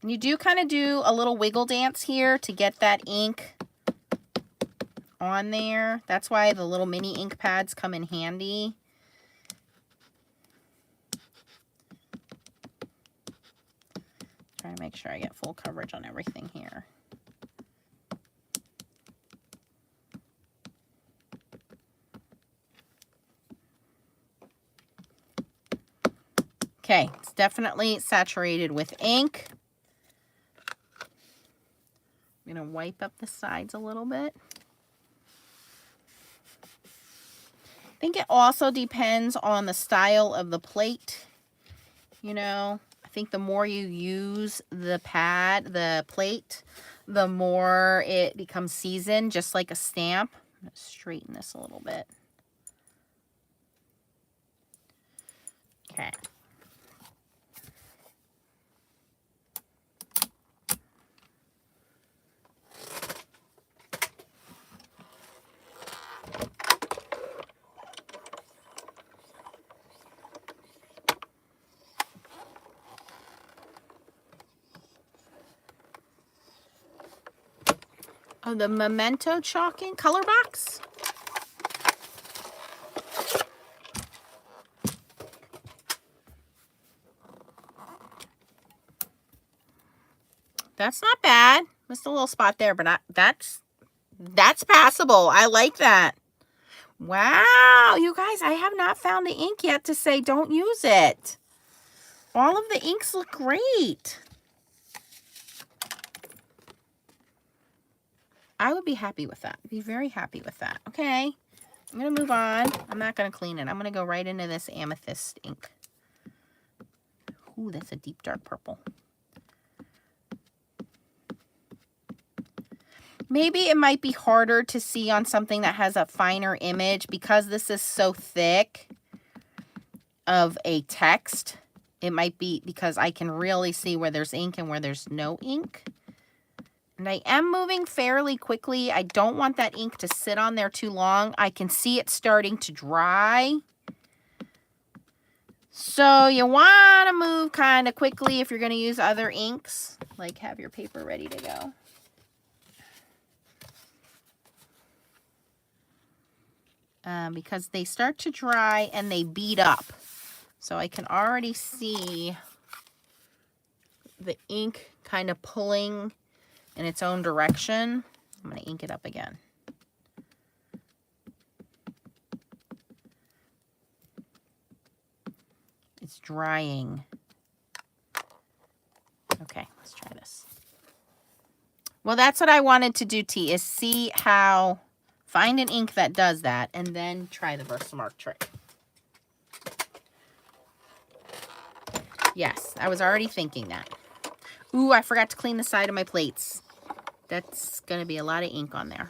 And you do kind of do a little wiggle dance here to get that ink on there. That's why the little mini ink pads come in handy. Try to make sure I get full coverage on everything here. Okay, it's definitely saturated with ink. I'm going to wipe up the sides a little bit. I think it also depends on the style of the plate. You know, I think the more you use the plate, the more it becomes seasoned, just like a stamp. I'm going to straighten this a little bit. Okay. Oh, the Memento chalking color box. That's not bad. Just a little spot there, but that's passable. I like that. Wow, you guys, I have not found the ink yet to say don't use it. All of the inks look great. I would be happy with that. Be very happy with that. Okay, I'm going to move on. I'm not going to clean it. I'm going to go right into this amethyst ink. Ooh, that's a deep dark purple. Maybe it might be harder to see on something that has a finer image because this is so thick of a text. It might be because I can really see where there's ink and where there's no ink. And I am moving fairly quickly. I don't want that ink to sit on there too long. I can see it starting to dry. So you want to move kind of quickly if you're going to use other inks. Like have your paper ready to go. Because they start to dry and they bead up. So I can already see the ink kind of pulling in its own direction. I'm going to ink it up again. It's drying. Okay, let's try this. Well, that's what I wanted to do, T, is see how... Find an ink that does that, and then try the VersaMark trick. Yes, I was already thinking that. Ooh, I forgot to clean the side of my plates. That's going to be a lot of ink on there.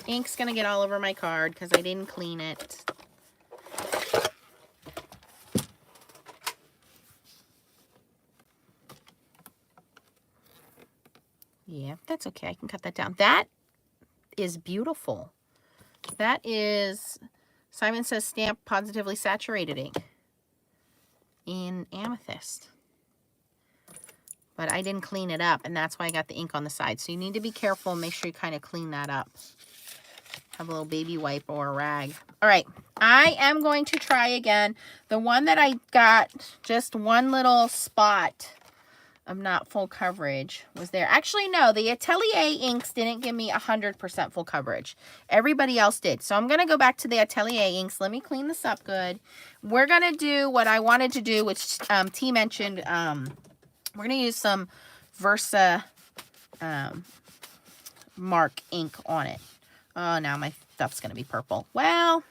Ink's going to get all over my card because I didn't clean it. Yeah, that's okay. I can cut that down. That is beautiful. That is, Simon Says Stamp Positively Saturated ink in amethyst. But I didn't clean it up, and that's why I got the ink on the side. So you need to be careful and make sure you kind of clean that up. Have a little baby wipe or a rag. All right, I am going to try again. The one that I got, just one little spot of not full coverage was there. Actually, no, the Atelier inks didn't give me 100% full coverage. Everybody else did. So I'm going to go back to the Atelier inks. Let me clean this up good. We're going to do what I wanted to do, which T mentioned. We're going to use some VersaMark ink on it. Oh, now my stuff's going to be purple. Well,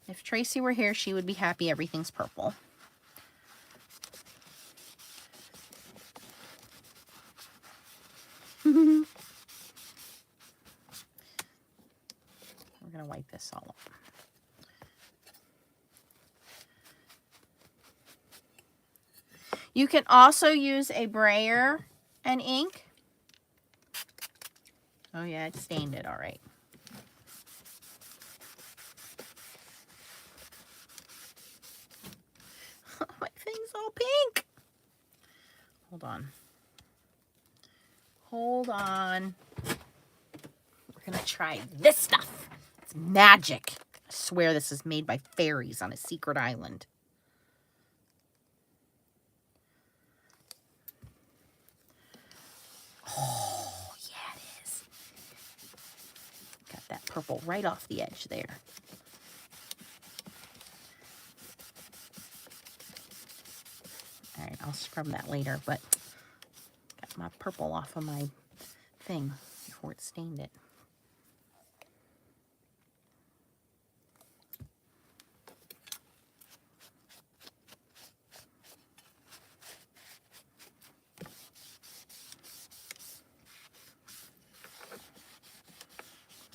if Tracy were here, she would be happy everything's purple. this all up. You can also use a brayer and ink. Oh yeah, it stained it all right. My thing's all pink. Hold on. Hold on. We're gonna try this stuff. It's magic. I swear this is made by fairies on a secret island. Oh, yeah, it is. Got that purple right off the edge there. All right, I'll scrub that later, but got my purple off of my thing before it stained it.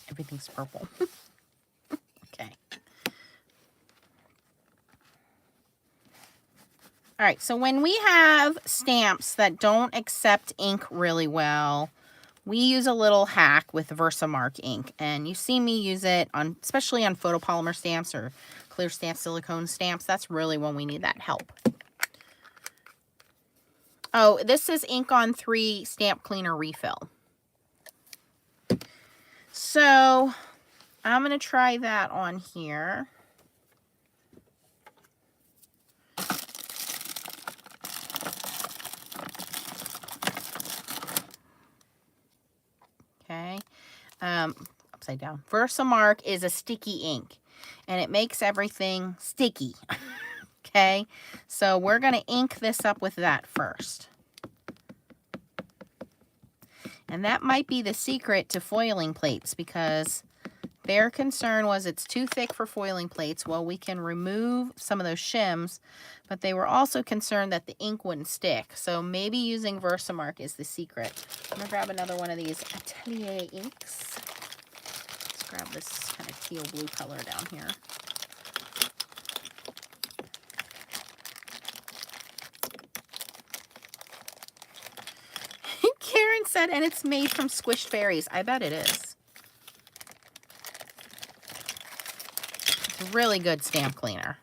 Everything's purple. Okay. All right, so when we have stamps that don't accept ink really well, we use a little hack with VersaMark ink. And you see me use it on, especially on photopolymer stamps or clear stamp silicone stamps. That's really when we need that help. Oh, this is ink on 3 stamp cleaner refill. So I'm going to try that on here. Okay. Upside down. VersaMark is a sticky ink, and it makes everything sticky. Okay. So we're going to ink this up with that first. And that might be the secret to foiling plates, because their concern was it's too thick for foiling plates. Well, we can remove some of those shims, but they were also concerned that the ink wouldn't stick. So maybe using VersaMark is the secret. I'm going to grab another one of these Atelier inks. Let's grab this kind of teal blue color down here. Karen said, and it's made from squished fairies. I bet it is. It's a really good stamp cleaner.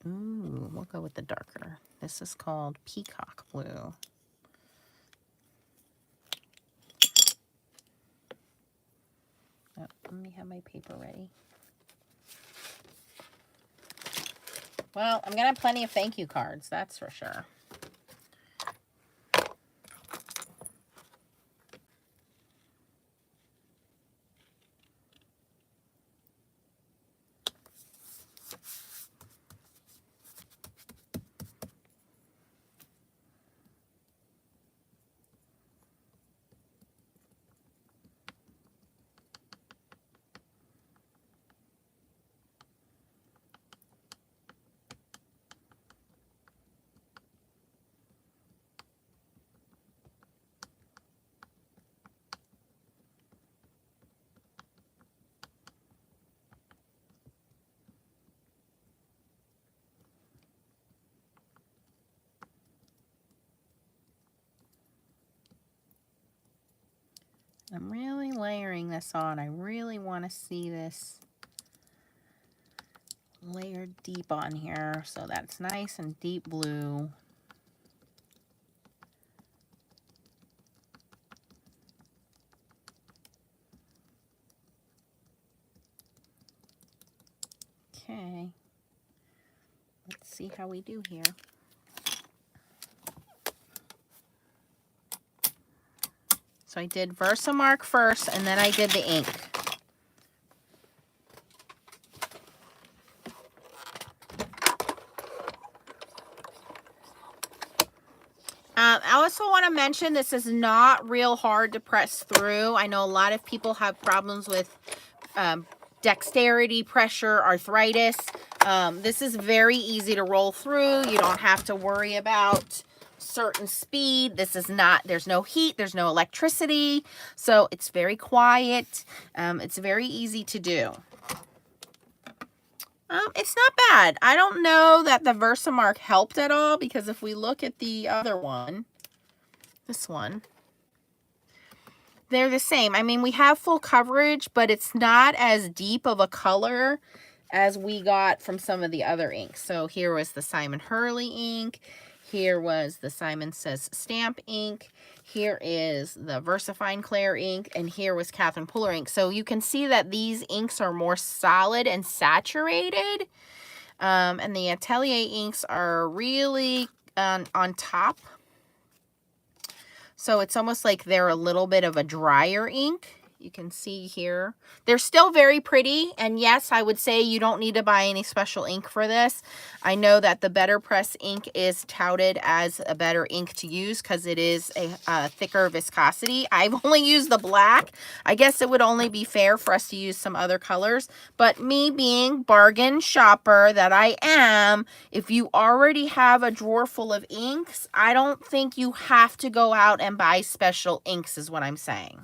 Ooh, we'll go with the darker. This is called Peacock Blue. Oh, let me have my paper ready. Well, I'm going to have plenty of thank you cards, that's for sure. I'm really layering this on. I really want to see this layered deep on here so that's nice and deep blue. Okay. Let's see how we do here. So I did VersaMark first, and then I did the ink. I also want to mention this is not real hard to press through. I know a lot of people have problems with dexterity, pressure, arthritis. This is very easy to roll through. You don't have to worry about certain speed. This is not, there's no heat, there's no electricity, so it's very quiet. It's very easy to do. It's not bad. I don't know that the VersaMark helped at all, because if we look at the other one, this one, they're the same. I mean, we have full coverage, but it's not as deep of a color as we got from some of the other inks. So here was the Simon Hurley ink. Here was the Simon Says Stamp ink. Here is the VersaFine Clair ink. And here was Catherine Pooler ink. So you can see that these inks are more solid and saturated. And the Atelier inks are really on top. So it's almost like they're a little bit of a drier ink. You can see here. They're still very pretty. And yes, I would say you don't need to buy any special ink for this. I know that the Betterpress ink is touted as a better ink to use because it is a thicker viscosity. I've only used the black. I guess it would only be fair for us to use some other colors. But me being bargain shopper that I am, if you already have a drawer full of inks, I don't think you have to go out and buy special inks is what I'm saying.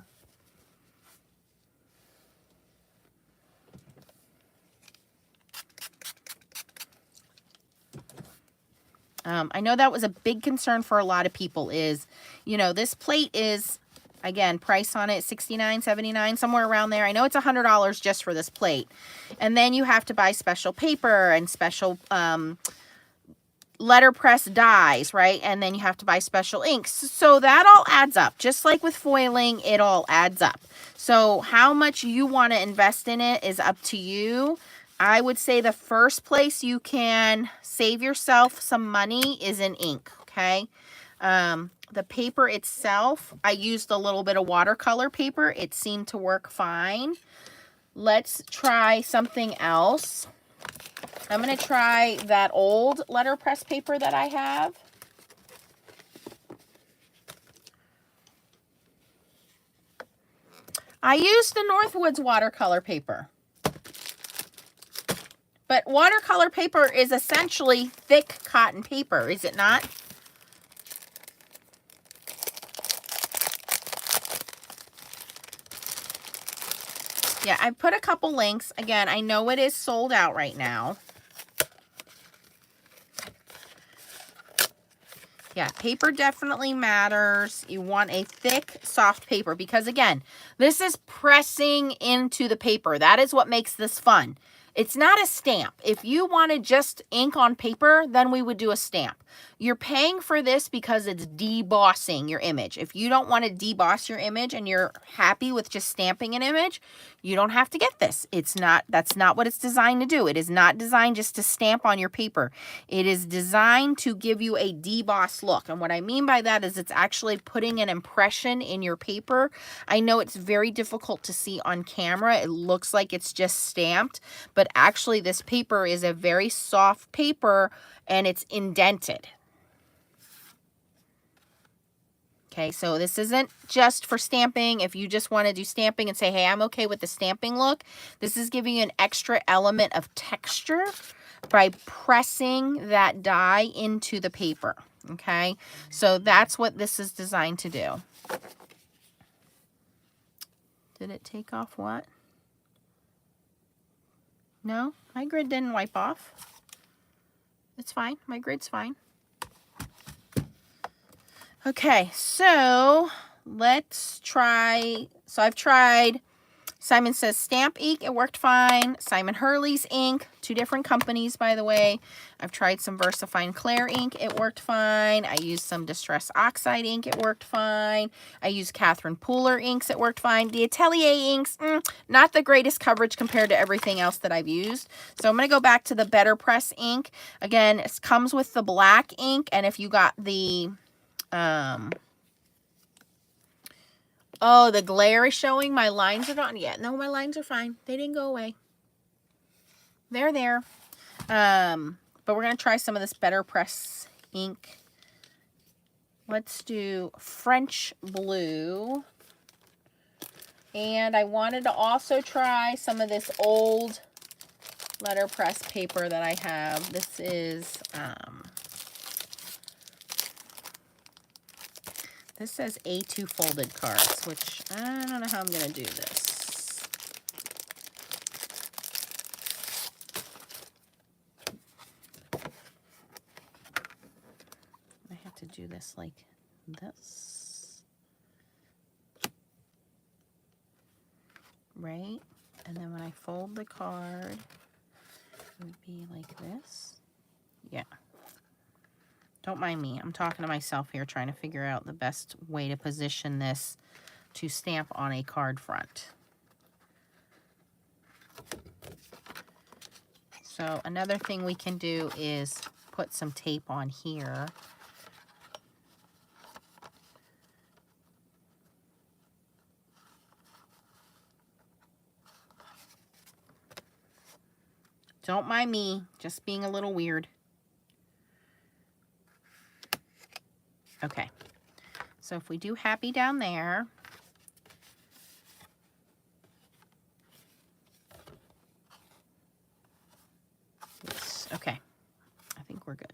I know that was a big concern for a lot of people is, you know, this plate is, again, price on it, $69, $79, somewhere around there. I know it's $100 just for this plate. And then you have to buy special paper and special letterpress dies, right? And then you have to buy special inks. So that all adds up. Just like with foiling, it all adds up. So how much you want to invest in it is up to you. I would say the first place you can save yourself some money is in ink, okay? The paper itself, I used a little bit of watercolor paper. It seemed to work fine. Let's try something else. I'm going to try that old letterpress paper that I have. I used the Northwoods watercolor paper. But watercolor paper is essentially thick cotton paper, is it not? Yeah, I put a couple links. Again, I know it is sold out right now. Yeah, paper definitely matters. You want a thick, soft paper because, again, this is pressing into the paper. That is what makes this fun. It's not a stamp. If you wanted just ink on paper, then we would do a stamp. You're paying for this because it's debossing your image. If you don't want to deboss your image and you're happy with just stamping an image, you don't have to get this. That's not what it's designed to do. It is not designed just to stamp on your paper. It is designed to give you a deboss look. And what I mean by that is it's actually putting an impression in your paper. I know it's very difficult to see on camera. It looks like it's just stamped, but actually this paper is a very soft paper and it's indented. Okay, so this isn't just for stamping. If you just want to do stamping and say, hey, I'm okay with the stamping look, this is giving you an extra element of texture by pressing that die into the paper. Okay, so that's what this is designed to do. Did it take off what? No, my grid didn't wipe off. It's fine. My grid's fine. Okay, so let's try. So I've tried Simon Says Stamp ink. It worked fine. Simon Hurley's ink. 2 different companies, by the way. I've tried some VersaFine Clair ink. It worked fine. I used some Distress Oxide ink. It worked fine. I used Catherine Pooler inks. It worked fine. The Atelier inks, not the greatest coverage compared to everything else that I've used. So I'm going to go back to the Betterpress ink. Again, it comes with the black ink. And if you got the... oh, the glare is showing. My lines are not yet. No, my lines are fine. They didn't go away. They're there. But we're going to try some of this Betterpress ink. Let's do French blue. And I wanted to also try some of this old letterpress paper that I have. This is, this says A2 folded cards, which I don't know how I'm going to do this. would do this like this. Right? And then when I fold the card, it would be like this. Yeah. Don't mind me. I'm talking to myself here, trying to figure out the best way to position this to stamp on a card front. So another thing we can do is put some tape on here. Don't mind me, just being a little weird. Okay, so if we do happy down there, yes, okay, I think we're good.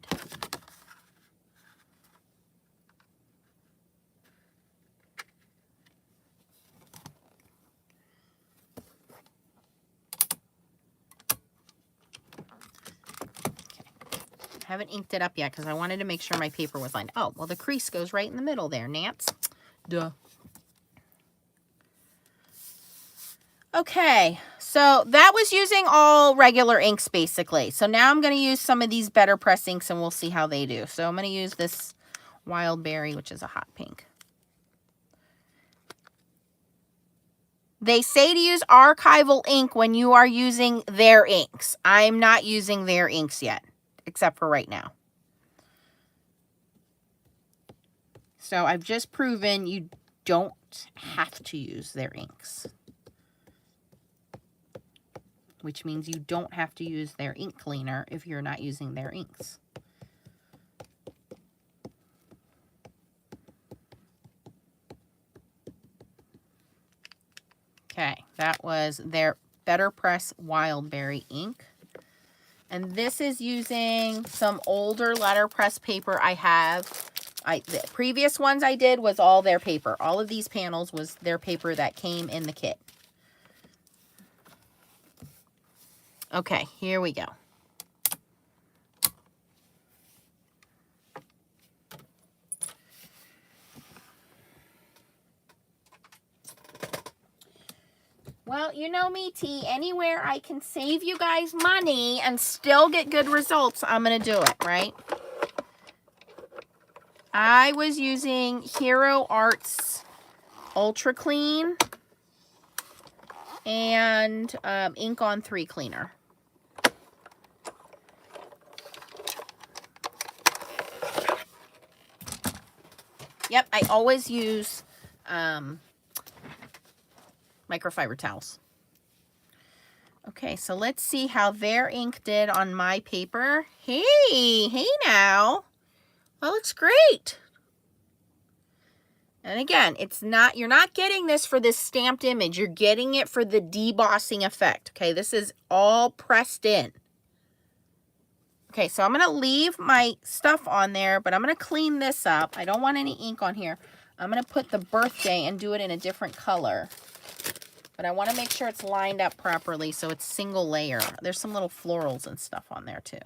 Haven't inked it up yet because I wanted to make sure my paper was lined. Oh, well, the crease goes right in the middle there, Nance. Duh. Okay, so that was using all regular inks, basically. So now I'm going to use some of these Betterpress inks, and we'll see how they do. So I'm going to use this Wild Berry, which is a hot pink. They say to use archival ink when you are using their inks. I'm not using their inks yet, except for right now. So I've just proven you don't have to use their inks, which means you don't have to use their ink cleaner if you're not using their inks. Okay, that was their Betterpress Wild Berry ink. And this is using some older letterpress paper I have. The previous ones I did was all their paper. All of these panels was their paper that came in the kit. Okay, here we go. Well, you know me, T. Anywhere I can save you guys money and still get good results, I'm going to do it, right? I was using Hero Arts Ultra Clean and Ink on 3 cleaner. Yep, I always use microfiber towels. Okay, so let's see how their ink did on my paper. Hey now. That looks great. And again, it's not, you're not getting this for this stamped image. You're getting it for the debossing effect. Okay, this is all pressed in. Okay, so I'm going to leave my stuff on there, but I'm going to clean this up. I don't want any ink on here. I'm going to put the birthday and do it in a different color. But I want to make sure it's lined up properly so it's single layer. There's some little florals and stuff on there too.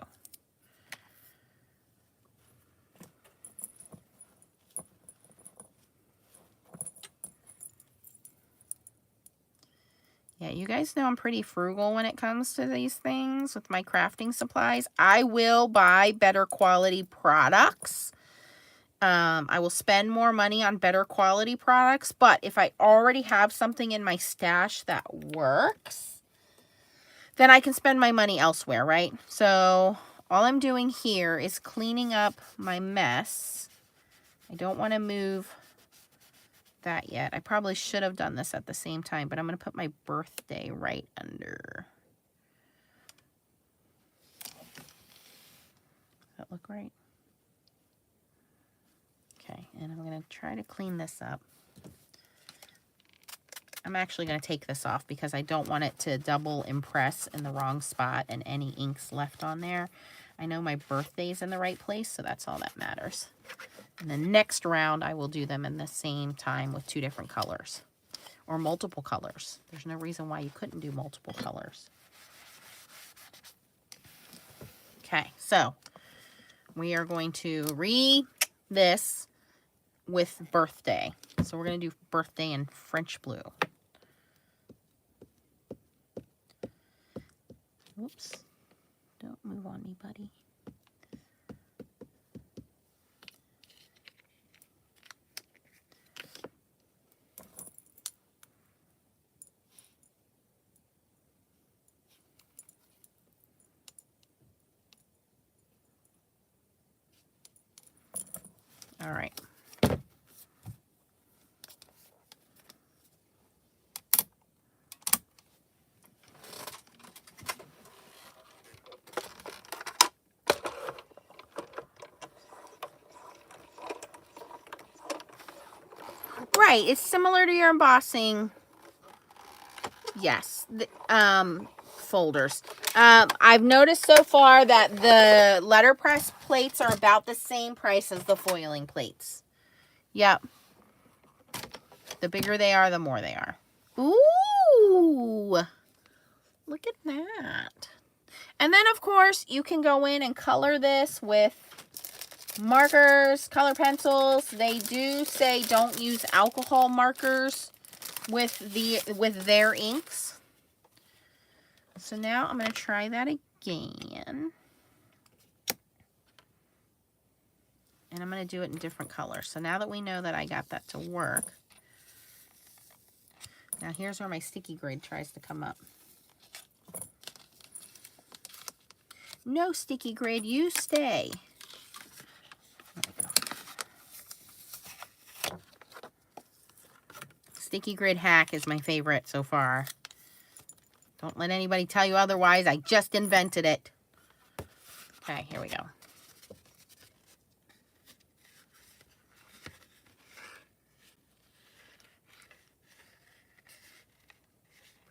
Yeah, you guys know I'm pretty frugal when it comes to these things with my crafting supplies. I will buy better quality products. I will spend more money on better quality products, but if I already have something in my stash that works, then I can spend my money elsewhere, right? So all I'm doing here is cleaning up my mess. I don't want to move that yet. I probably should have done this at the same time, but I'm going to put my birthday right under. Does that look right? Okay, and I'm going to try to clean this up. I'm actually going to take this off because I don't want it to double impress in the wrong spot and any inks left on there. I know my birthday's in the right place, so that's all that matters. And the next round, I will do them in the same time with 2 different colors. Or multiple colors. There's no reason why you couldn't do multiple colors. Okay, so we are going to this with birthday. So we're going to do birthday in French blue. Whoops. Don't move on me, buddy. All right. Right, it's similar to your embossing. Yes, folders. I've noticed so far that the letterpress plates are about the same price as the foiling plates. Yep. The bigger they are, the more they are. Ooh, look at that. And then, of course, you can go in and color this with markers, color pencils. They do say don't use alcohol markers with their inks. So now I'm going to try that again. And I'm going to do it in different colors. So now that we know that I got that to work, now here's where my sticky grade tries to come up. No, sticky grade, you stay. There we go. Sticky grid hack is my favorite so far. Don't let anybody tell you otherwise. I just invented it. Okay, here we go.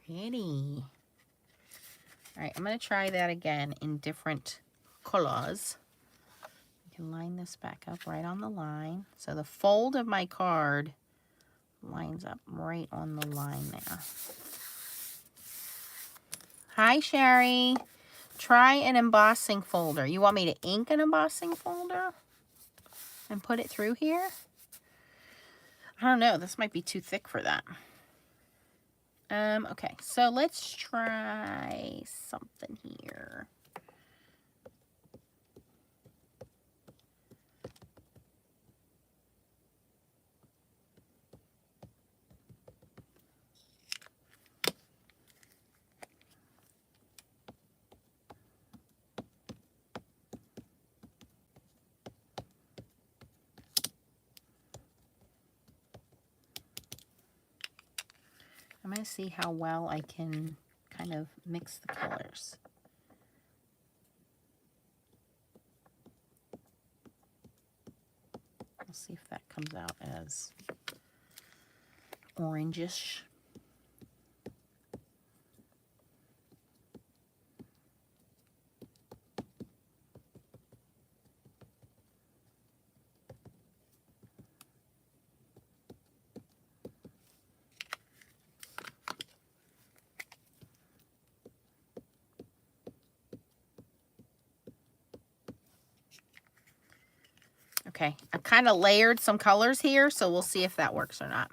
Pretty. All right, I'm going to try that again in different colors. You can line this back up right on the line. So the fold of my card lines up right on the line there. Hi, Sherry. Try an embossing folder. You want me to ink an embossing folder and put it through here? I don't know. This might be too thick for that. Okay, so let's try something here. I'm going to see how well I can kind of mix the colors. We'll see if that comes out as orangish. Okay, I've kind of layered some colors here, so we'll see if that works or not.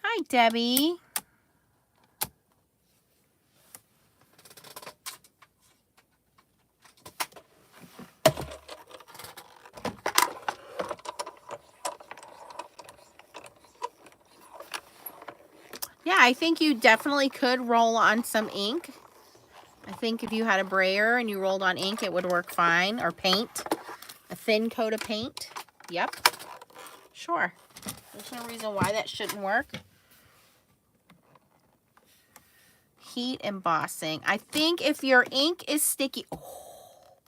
Hi, Debbie. Yeah, I think you definitely could roll on some ink. I think if you had a brayer and you rolled on ink, it would work fine. Or paint. A thin coat of paint. Yep. Sure. There's no reason why that shouldn't work. Heat embossing. I think if your ink is sticky... Oh,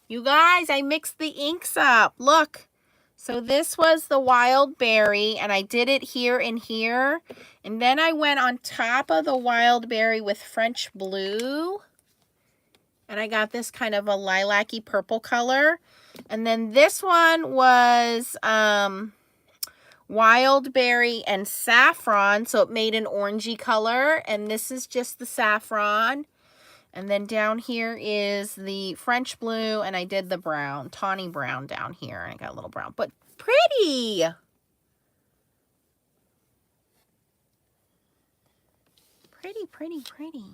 you guys, I mixed the inks up. Look. So this was the wild berry, and I did it here and here. And then I went on top of the wild berry with French blue. And I got this kind of a lilac-y purple color. And then this one was wild berry and saffron. So it made an orangey color. And this is just the saffron. And then down here is the French blue, and I did the brown, tawny brown down here, and I got a little brown, but pretty. Pretty, pretty, pretty.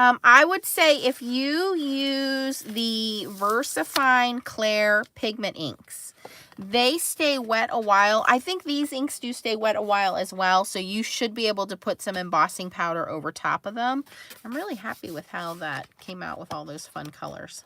I would say if you use the VersaFine Clear pigment inks, they stay wet a while. I think these inks do stay wet a while as well, so you should be able to put some embossing powder over top of them. I'm really happy with how that came out with all those fun colors.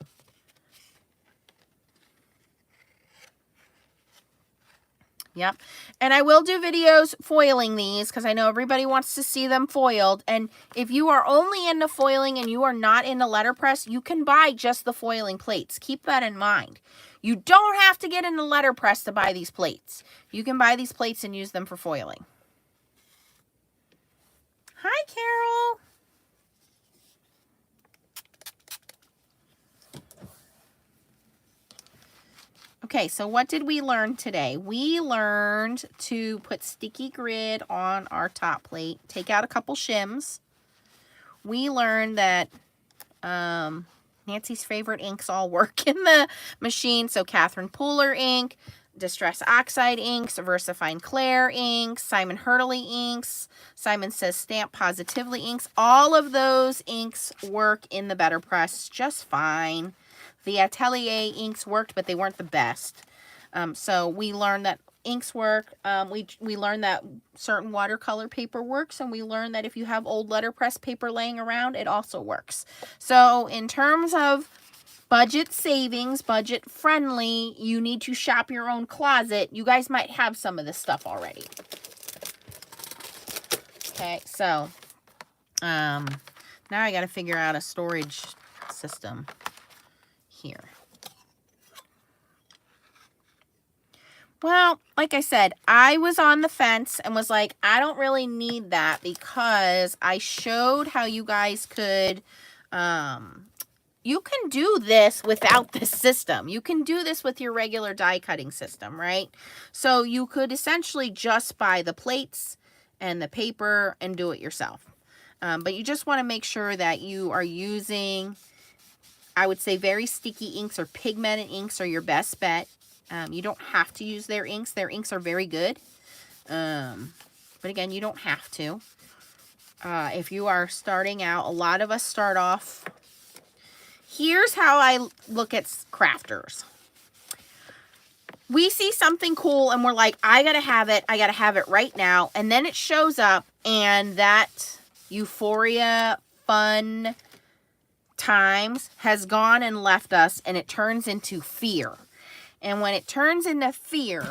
Yep. And I will do videos foiling these because I know everybody wants to see them foiled. And if you are only into foiling and you are not into letterpress, you can buy just the foiling plates. Keep that in mind. You don't have to get into letterpress to buy these plates. You can buy these plates and use them for foiling. Hi, Carol. Okay, so what did we learn today? We learned to put sticky grid on our top plate, take out a couple shims. We learned that Nancy's favorite inks all work in the machine. So Catherine Pooler ink, Distress Oxide inks, VersaFine Clair inks, Simon Hurtley inks, Simon Says Stamp Positively inks. All of those inks work in the Betterpress just fine. The Atelier inks worked, but they weren't the best. So we learned that inks work. We learned that certain watercolor paper works, and we learned that if you have old letterpress paper laying around, it also works. So in terms of budget savings, budget friendly, you need to shop your own closet. You guys might have some of this stuff already. Okay, so now I got to figure out a storage system here. Well, like I said, I was on the fence and was like, I don't really need that because I showed how you guys could, you can do this without this system. You can do this with your regular die cutting system, right? So you could essentially just buy the plates and the paper and do it yourself. But you just want to make sure that you are using, I would say, very sticky inks or pigmented inks are your best bet. You don't have to use their inks. Their inks are very good. But again, you don't have to. If you are starting out, a lot of us start off. Here's how I look at crafters. We see something cool and we're like, I gotta have it. I gotta have it right now. And then it shows up and that euphoria, fun times has gone and left us, and it turns into fear. And when it turns into fear,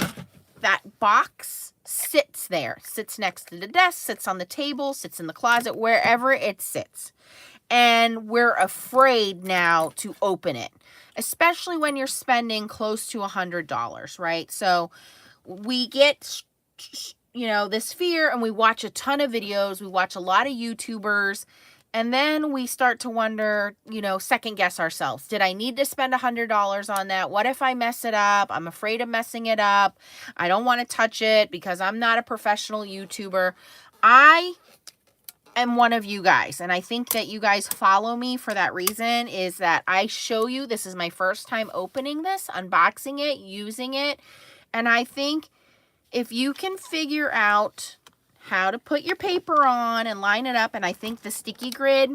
that box sits there, sits next to the desk, sits on the table, sits in the closet, wherever it sits. And we're afraid now to open it, especially when you're spending close to $100, right? So we get, you know, this fear, and we watch a ton of videos. We watch a lot of YouTubers. And then we start to wonder, you know, second guess ourselves. Did I need to spend $100 on that? What if I mess it up? I'm afraid of messing it up. I don't want to touch it because I'm not a professional YouTuber. I am one of you guys, and I think that you guys follow me for that reason, is that I show you, this is my first time opening this, unboxing it, using it. And I think if you can figure out how to put your paper on and line it up. And I think the sticky grid,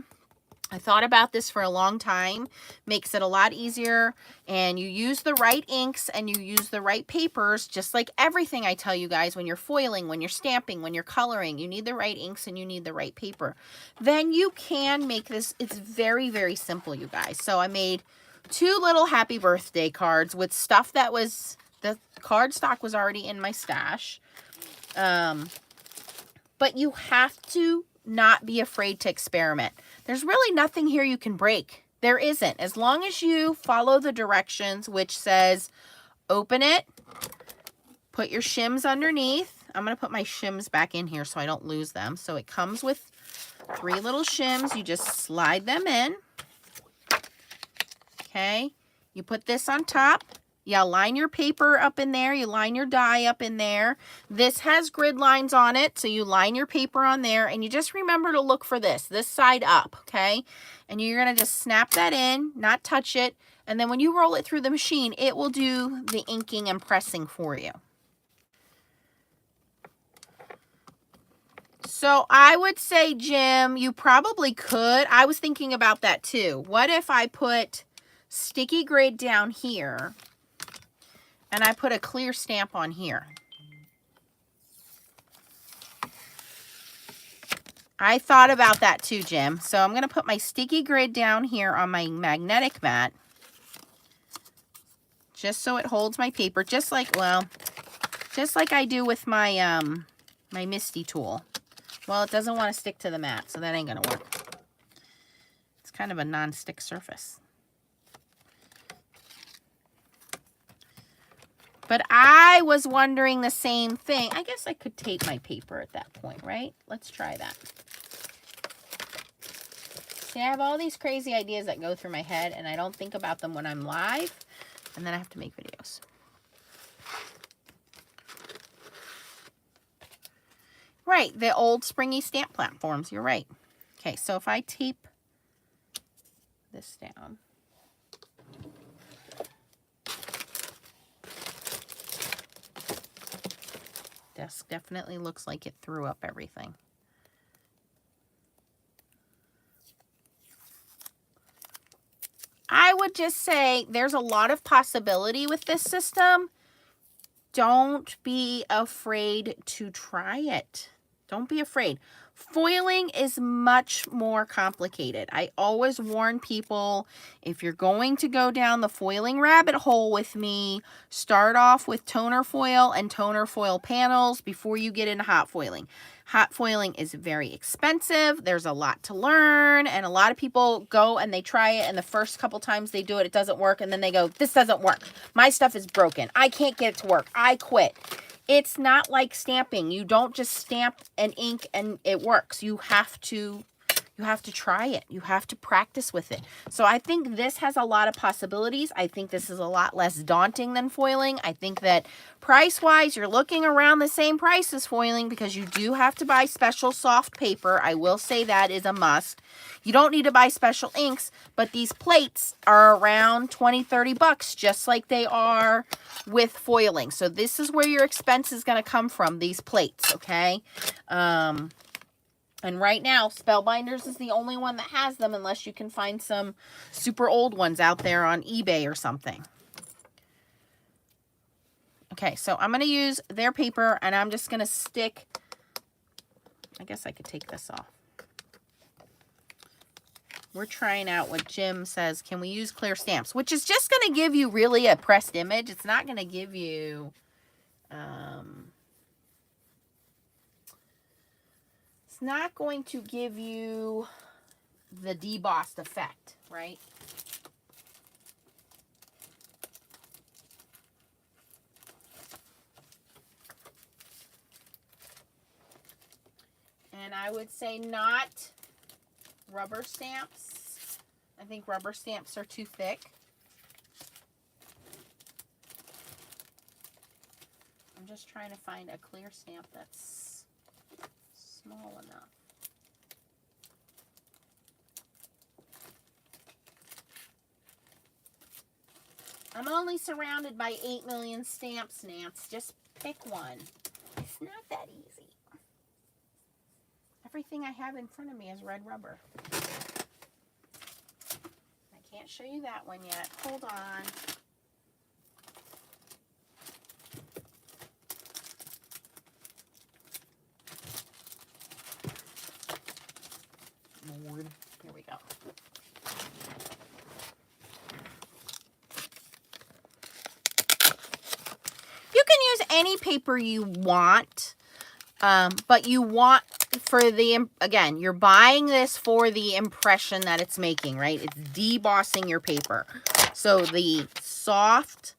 I thought about this for a long time, makes it a lot easier. And you use the right inks and you use the right papers, just like everything I tell you guys, when you're foiling, when you're stamping, when you're coloring, you need the right inks and you need the right paper. Then you can make this, it's very, very simple, you guys. So I made 2 little happy birthday cards with stuff that was, the card stock was already in my stash. But you have to not be afraid to experiment. There's really nothing here you can break. There isn't. As long as you follow the directions, which says open it, put your shims underneath. I'm going to put my shims back in here so I don't lose them. So it comes with 3 little shims. You just slide them in. Okay. You put this on top. You line your paper up in there. You line your die up in there. This has grid lines on it, so you line your paper on there, and you just remember to look for this side up, okay? And you're going to just snap that in, not touch it, and then when you roll it through the machine, it will do the inking and pressing for you. So I would say, Jim, you probably could. I was thinking about that too. What if I put sticky grid down here and I put a clear stamp on here? I thought about that too, Jim. So I'm going to put my sticky grid down here on my magnetic mat, just so it holds my paper, just like, well, just like I do with my my Misty tool. Well, it doesn't want to stick to the mat, so that ain't going to work. It's kind of a non-stick surface. But I was wondering the same thing. I guess I could tape my paper at that point, right? Let's try that. See, I have all these crazy ideas that go through my head, and I don't think about them when I'm live, and then I have to make videos. Right, the old springy stamp platforms, you're right. Okay, so if I tape this down. This definitely looks like it threw up everything. I would just say there's a lot of possibility with this system. Don't be afraid to try it. Don't be afraid. Foiling is much more complicated. I always warn people, if you're going to go down the foiling rabbit hole with me, start off with toner foil and toner foil panels before you get into hot foiling. Hot foiling is very expensive. There's a lot to learn, and a lot of people go and they try it, and the first couple times they do it, it doesn't work, and then they go, this doesn't work. My stuff is broken. I can't get it to work. I quit. It's not like stamping. You don't just stamp and ink and it works. You have to try it. You have to practice with it. So I think this has a lot of possibilities. I think this is a lot less daunting than foiling. I think that price-wise, you're looking around the same price as foiling because you do have to buy special soft paper. I will say that is a must. You don't need to buy special inks, but these plates are around 20, 30 bucks, just like they are with foiling. So this is where your expense is going to come from, these plates, okay? And right now, Spellbinders is the only one that has them, unless you can find some super old ones out there on eBay or something. Okay, so I'm going to use their paper, and I'm just going to stick, I guess I could take this off. We're trying out what Jim says, can we use clear stamps? Which is just going to give you really a pressed image. It's not going to give you, it's not going to give you the debossed effect, right? And I would say not rubber stamps. I think rubber stamps are too thick. I'm just trying to find a clear stamp that's small enough. I'm only surrounded by 8 million stamps, Nance. Just pick one. It's not that easy. Everything I have in front of me is red rubber. I can't show you that one yet. Hold on. Lord. Here we go. You can use any paper you want, but you want for the, again, you're buying this for the impression that it's making, right? It's debossing your paper. So the soft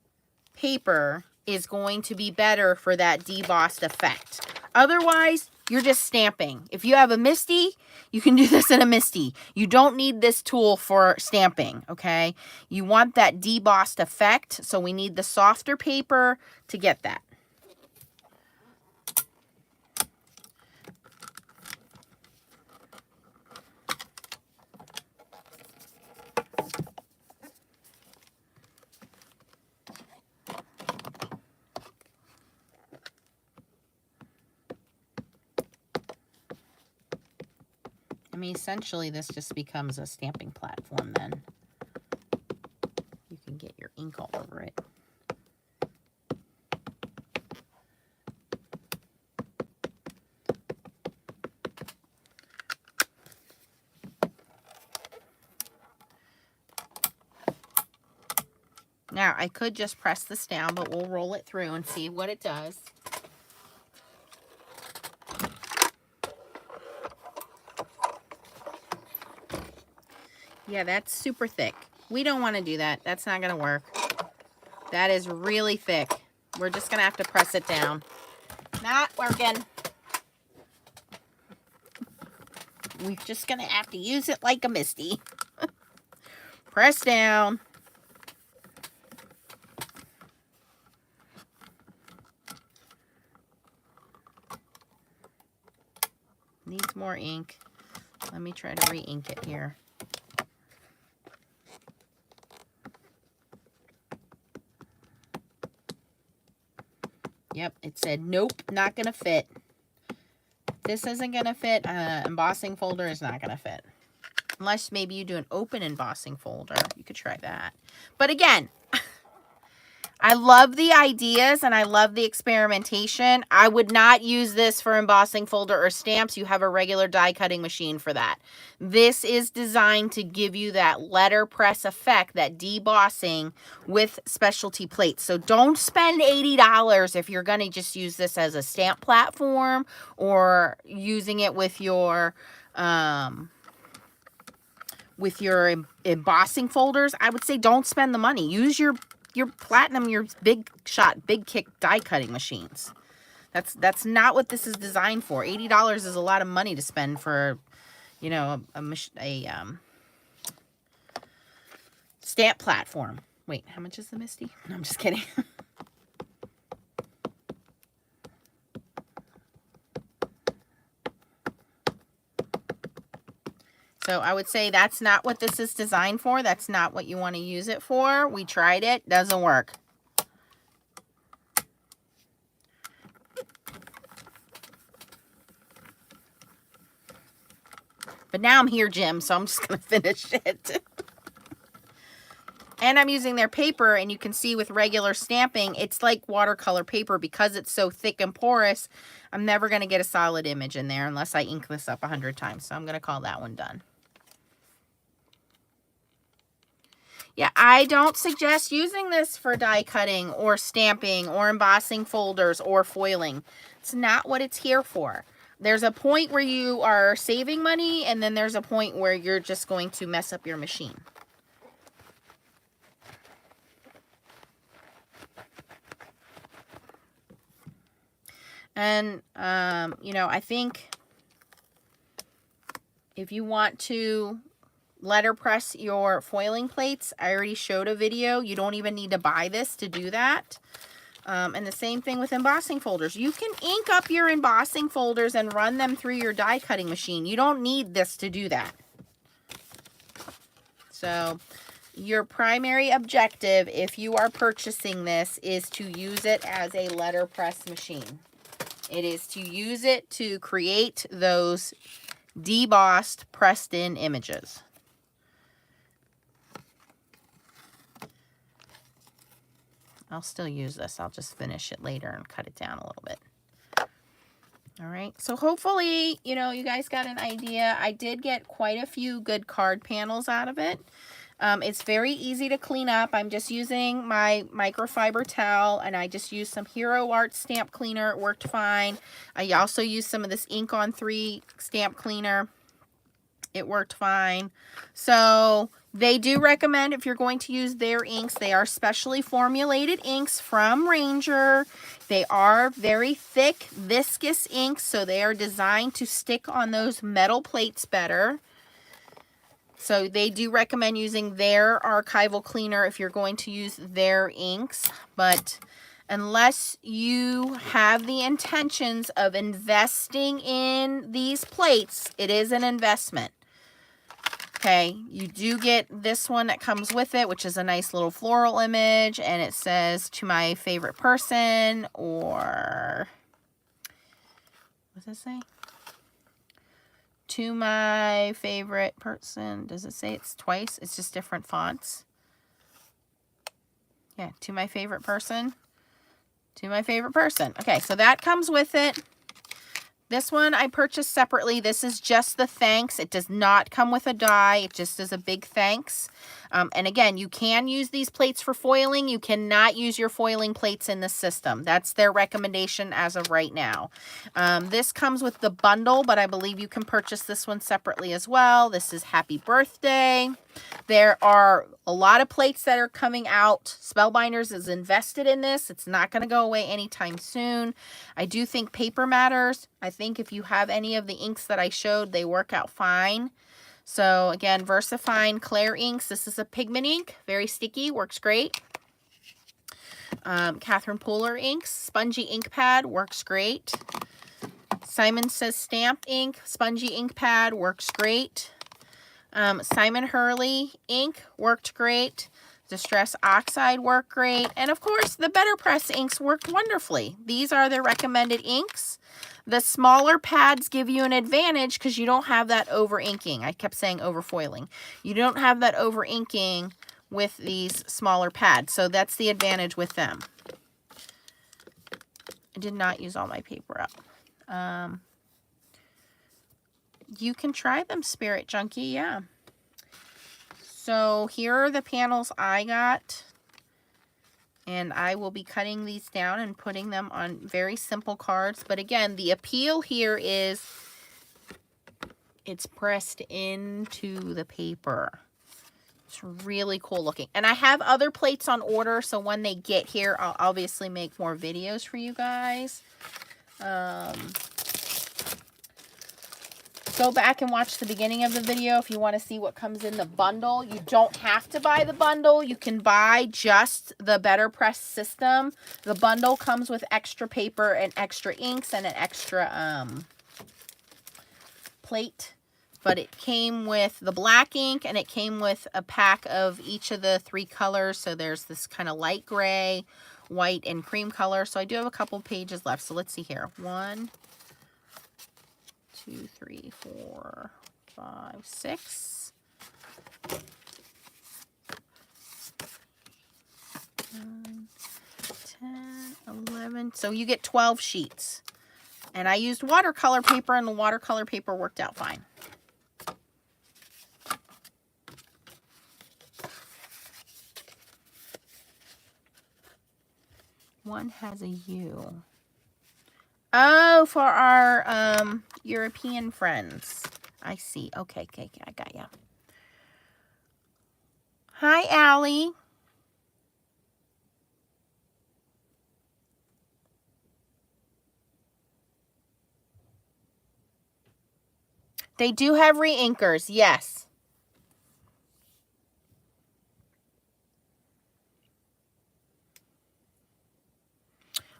paper is going to be better for that debossed effect. Otherwise, you're just stamping. If you have a MISTI, you can do this in a MISTI. You don't need this tool for stamping, okay? You want that debossed effect, so we need the softer paper to get that. I mean, essentially, this just becomes a stamping platform then. You can get your ink all over it. Now, I could just press this down, but we'll roll it through and see what it does. Yeah, that's super thick. We don't want to do that. That's not going to work. That is really thick. We're just going to have to press it down. Not working. We're just going to have to use it like a MISTI. Press down. Needs more ink. Let me try to re-ink it here. Yep, it said, nope, not going to fit. This isn't going to fit. Embossing folder is not going to fit. Unless maybe you do an open embossing folder. You could try that. But again, I love the ideas and I love the experimentation. I would not use this for embossing folder or stamps. You have a regular die cutting machine for that. This is designed to give you that letterpress effect, that debossing with specialty plates. So don't spend $80 if you're going to just use this as a stamp platform or using it with your embossing folders. I would say don't spend the money. Use your platinum, your big shot, big kick die cutting machines. That's not what this is designed for. $80 is a lot of money to spend for, you know, a stamp platform. Wait, how much is the MISTI? No, I'm just kidding. So I would say that's not what this is designed for. That's not what you want to use it for. We tried it. Doesn't work. But now I'm here, Jim, so I'm just going to finish it. And I'm using their paper, and you can see with regular stamping, it's like watercolor paper because it's so thick and porous. I'm never going to get a solid image in there unless I ink this up 100 times. So I'm going to call that one done. Yeah, I don't suggest using this for die cutting or stamping or embossing folders or foiling. It's not what it's here for. There's a point where you are saving money, and then there's a point where you're just going to mess up your machine. And, you know, I think if you want to letterpress your foiling plates, I already showed a video. You don't even need to buy this to do that. And the same thing with embossing folders. You can ink up your embossing folders and run them through your die cutting machine. You don't need this to do that. So your primary objective, if you are purchasing this, is to use it as a letterpress machine. It is to use it to create those debossed, pressed in images. I'll still use this. I'll just finish it later and cut it down a little bit. All right. So hopefully, you know, you guys got an idea. I did get quite a few good card panels out of it. It's very easy to clean up. I'm just using my microfiber towel, and I just used some Hero Art stamp cleaner. It worked fine. I also used some of this Ink on 3 stamp cleaner. It worked fine. So they do recommend, if you're going to use their inks, they are specially formulated inks from Ranger. They are very thick, viscous inks, so they are designed to stick on those metal plates better. So they do recommend using their archival cleaner if you're going to use their inks. But unless you have the intentions of investing in these plates, it is an investment. Okay, you do get this one that comes with it, which is a nice little floral image, and it says, to my favorite person, or what does it say? To my favorite person. Does it say it's twice? It's just different fonts. Yeah, to my favorite person. To my favorite person. Okay, so that comes with it. This one I purchased separately. This is just the thanks. It does not come with a die. It just is a big thanks. And again, you can use these plates for foiling. You cannot use your foiling plates in the system. That's their recommendation as of right now. This comes with the bundle, but I believe you can purchase this one separately as well. This is Happy Birthday. There are a lot of plates that are coming out. Spellbinders is invested in this. It's not going to go away anytime soon. I do think paper matters. I think if you have any of the inks that I showed, they work out fine. So again, VersaFine Claire inks. This is a pigment ink, very sticky, works great. Catherine Pooler inks, spongy ink pad, works great. Simon Says Stamp ink, spongy ink pad, works great. Simon Hurley ink worked great. Distress Oxide worked great. And of course, the Betterpress inks worked wonderfully. These are the recommended inks. The smaller pads give you an advantage because you don't have that over inking. I kept saying over foiling. You don't have that over inking with these smaller pads. So that's the advantage with them. I did not use all my paper up. You can try them, Spirit Junkie, yeah. So here are the panels I got. And I will be cutting these down and putting them on very simple cards. But again, the appeal here is it's pressed into the paper. It's really cool looking. And I have other plates on order, so when they get here, I'll obviously make more videos for you guys. Go back and watch the beginning of the video if you want to see what comes in the bundle. You don't have to buy the bundle. You can buy just the Betterpress system. The bundle comes with extra paper and extra inks and an extra plate. But it came with the black ink and it came with a pack of each of the 3 colors. So there's this kind of light gray, white, and cream color. So I do have a couple pages left. So let's see here. 1, 2, 3, 4, 5, 6. 9, 10, 11. So you get 12 sheets. And I used watercolor paper, and the watercolor paper worked out fine. One has a U. Oh, for our European friends. I see. Okay, I got ya. Hi, Allie. They do have re-inkers, yes.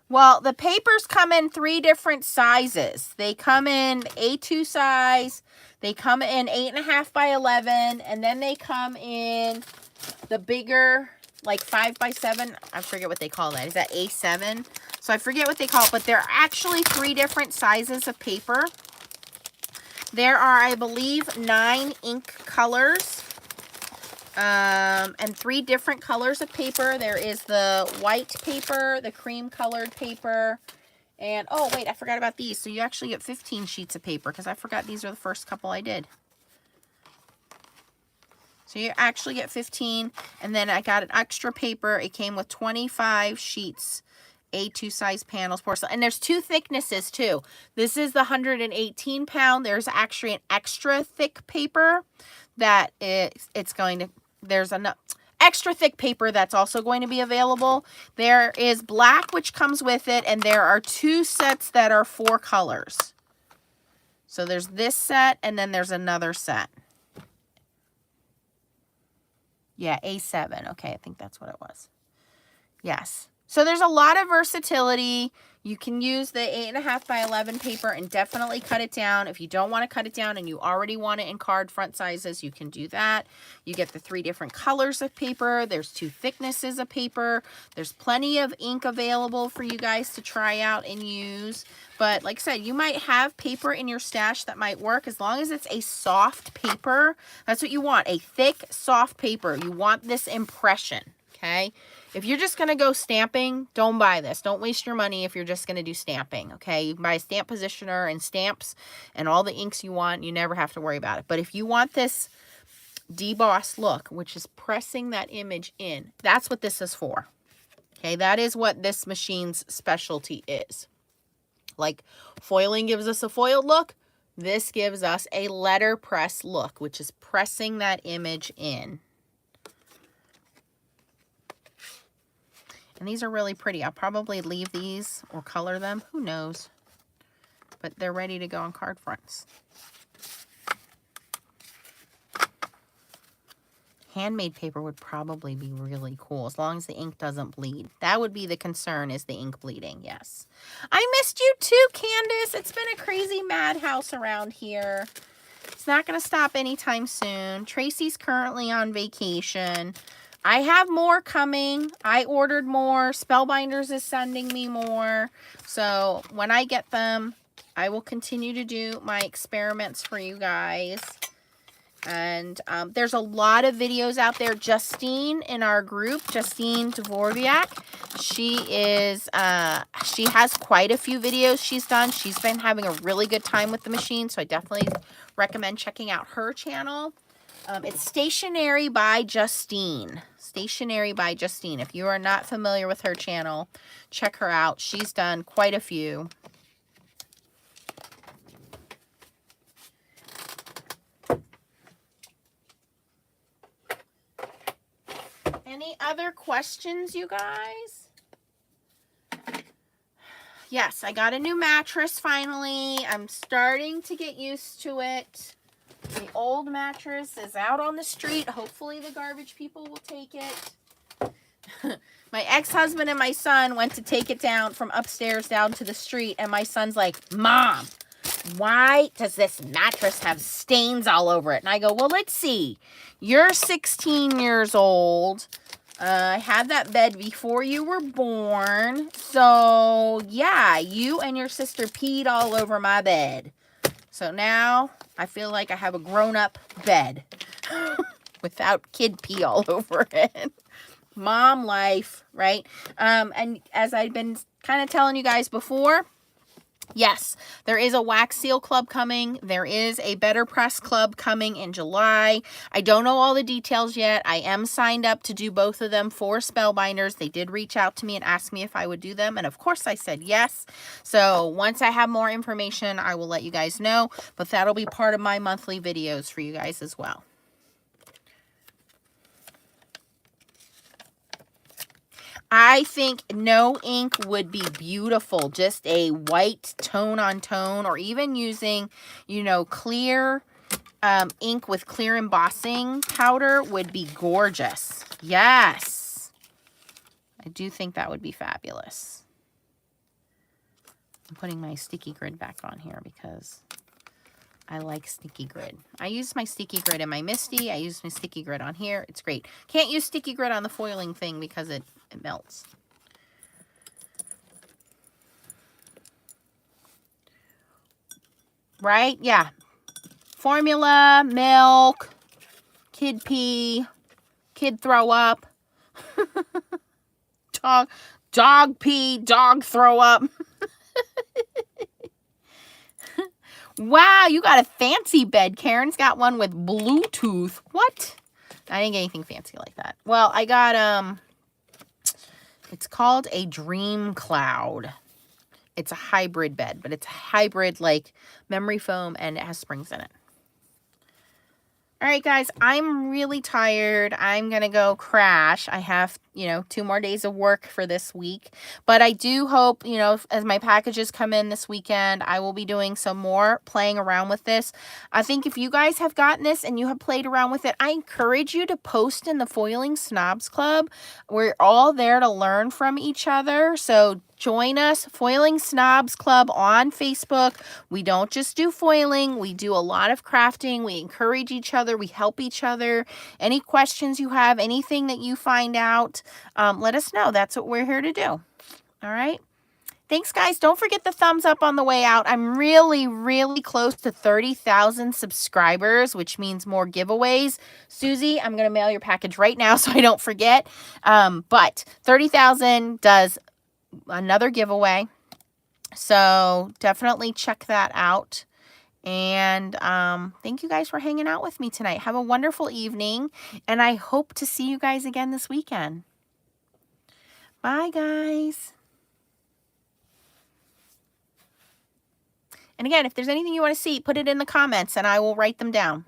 Well, the papers come in 3 different sizes. They come in A2 size, they come in 8.5 by 11, and then they come in the bigger, like 5 by 7. I forget what they call that. Is that A7? So I forget what they call it, but there are actually 3 different sizes of paper. There are, I believe, 9 ink colors. And 3 different colors of paper. There is the white paper, the cream colored paper, and oh wait, I forgot about these. So you actually get 15 sheets of paper because I forgot these are the first couple I did. So you actually get 15, and then I got an extra paper. It came with 25 sheets, A2 size panels, porcelain, and there's 2 thicknesses too. This is the 118 pound. There's actually an extra thick paper that it's going to. There's enough. extra thick paper that's also going to be available. There is black, which comes with it, and there are 2 sets that are 4 colors. So there's this set, and then there's another set. Yeah, A7. Okay, I think that's what it was. Yes. So there's a lot of versatility. You can use the 8.5 by 11 paper and definitely cut it down. If you don't want to cut it down and you already want it in card front sizes, you can do that. You get the 3 different colors of paper. There's 2 thicknesses of paper. There's plenty of ink available for you guys to try out and use. But like I said, you might have paper in your stash that might work as long as it's a soft paper. That's what you want, a thick, soft paper. You want this impression, okay? If you're just going to go stamping, don't buy this. Don't waste your money if you're just going to do stamping, okay? You can buy a stamp positioner and stamps and all the inks you want. You never have to worry about it. But if you want this debossed look, which is pressing that image in, that's what this is for, okay? That is what this machine's specialty is. Like foiling gives us a foiled look, this gives us a letterpress look, which is pressing that image in. And these are really pretty. I'll probably leave these or color them. Who knows? But they're ready to go on card fronts. Handmade paper would probably be really cool as long as the ink doesn't bleed. That would be the concern, is the ink bleeding. Yes. I missed you too, Candace. It's been a crazy madhouse around here. It's not going to stop anytime soon. Tracy's currently on vacation. I have more coming. I ordered more. Spellbinders is sending me more. So when I get them, I will continue to do my experiments for you guys. And there's a lot of videos out there. Justine in our group, Justine Dvorak, she has quite a few videos she's done. She's been having a really good time with the machine, so I definitely recommend checking out her channel. It's Stationery by Justine. Stationery by Justine. If you are not familiar with her channel, check her out. She's done quite a few. Any other questions, you guys? Yes, I got a new mattress finally. I'm starting to get used to it. The old mattress is out on the street. Hopefully the garbage people will take it. My ex-husband and my son went to take it down from upstairs down to the street, and my son's like, Mom, why does this mattress have stains all over it? And I go, well, let's see. You're 16 years old. I had that bed before you were born. So, yeah, you and your sister peed all over my bed. So now I feel like I have a grown-up bed without kid pee all over it. Mom life, right? And as I've been kind of telling you guys before, yes, there is a wax seal club coming. There is a Betterpress club coming in July. I don't know all the details yet. I am signed up to do both of them for Spellbinders. They did reach out to me and ask me if I would do them. And of course I said yes. So once I have more information, I will let you guys know. But that'll be part of my monthly videos for you guys as well. I think no ink would be beautiful. Just a white tone on tone, or even using, you know, clear ink with clear embossing powder would be gorgeous. Yes. I do think that would be fabulous. I'm putting my sticky grid back on here because I like sticky grid. I use my sticky grid in my Misty. I use my sticky grid on here. It's great. Can't use sticky grid on the foiling thing because it melts. Right? Yeah. Formula, milk, kid pee, kid throw up, dog pee, dog throw up. Wow, you got a fancy bed. Karen's got one with Bluetooth. What? I didn't get anything fancy like that. Well, I got, it's called a Dream Cloud. It's a hybrid bed, but it's a hybrid like memory foam, and it has springs in it. All right, guys, I'm really tired. I'm going to go crash. I have, 2 more days of work for this week. But I do hope, as my packages come in this weekend, I will be doing some more playing around with this. I think if you guys have gotten this and you have played around with it, I encourage you to post in the Foiling Snobs Club. We're all there to learn from each other. So join us, Foiling Snobs Club on Facebook. We don't just do foiling. We do a lot of crafting. We encourage each other. We help each other. Any questions you have, anything that you find out, let us know. That's what we're here to do. All right. Thanks, guys. Don't forget the thumbs up on the way out. I'm really, really close to 30,000 subscribers, which means more giveaways. Susie, I'm going to mail your package right now so I don't forget. But 30,000 does another giveaway. So definitely check that out. And thank you guys for hanging out with me tonight. Have a wonderful evening. And I hope to see you guys again this weekend. Bye, guys. And again, if there's anything you want to see, put it in the comments and I will write them down.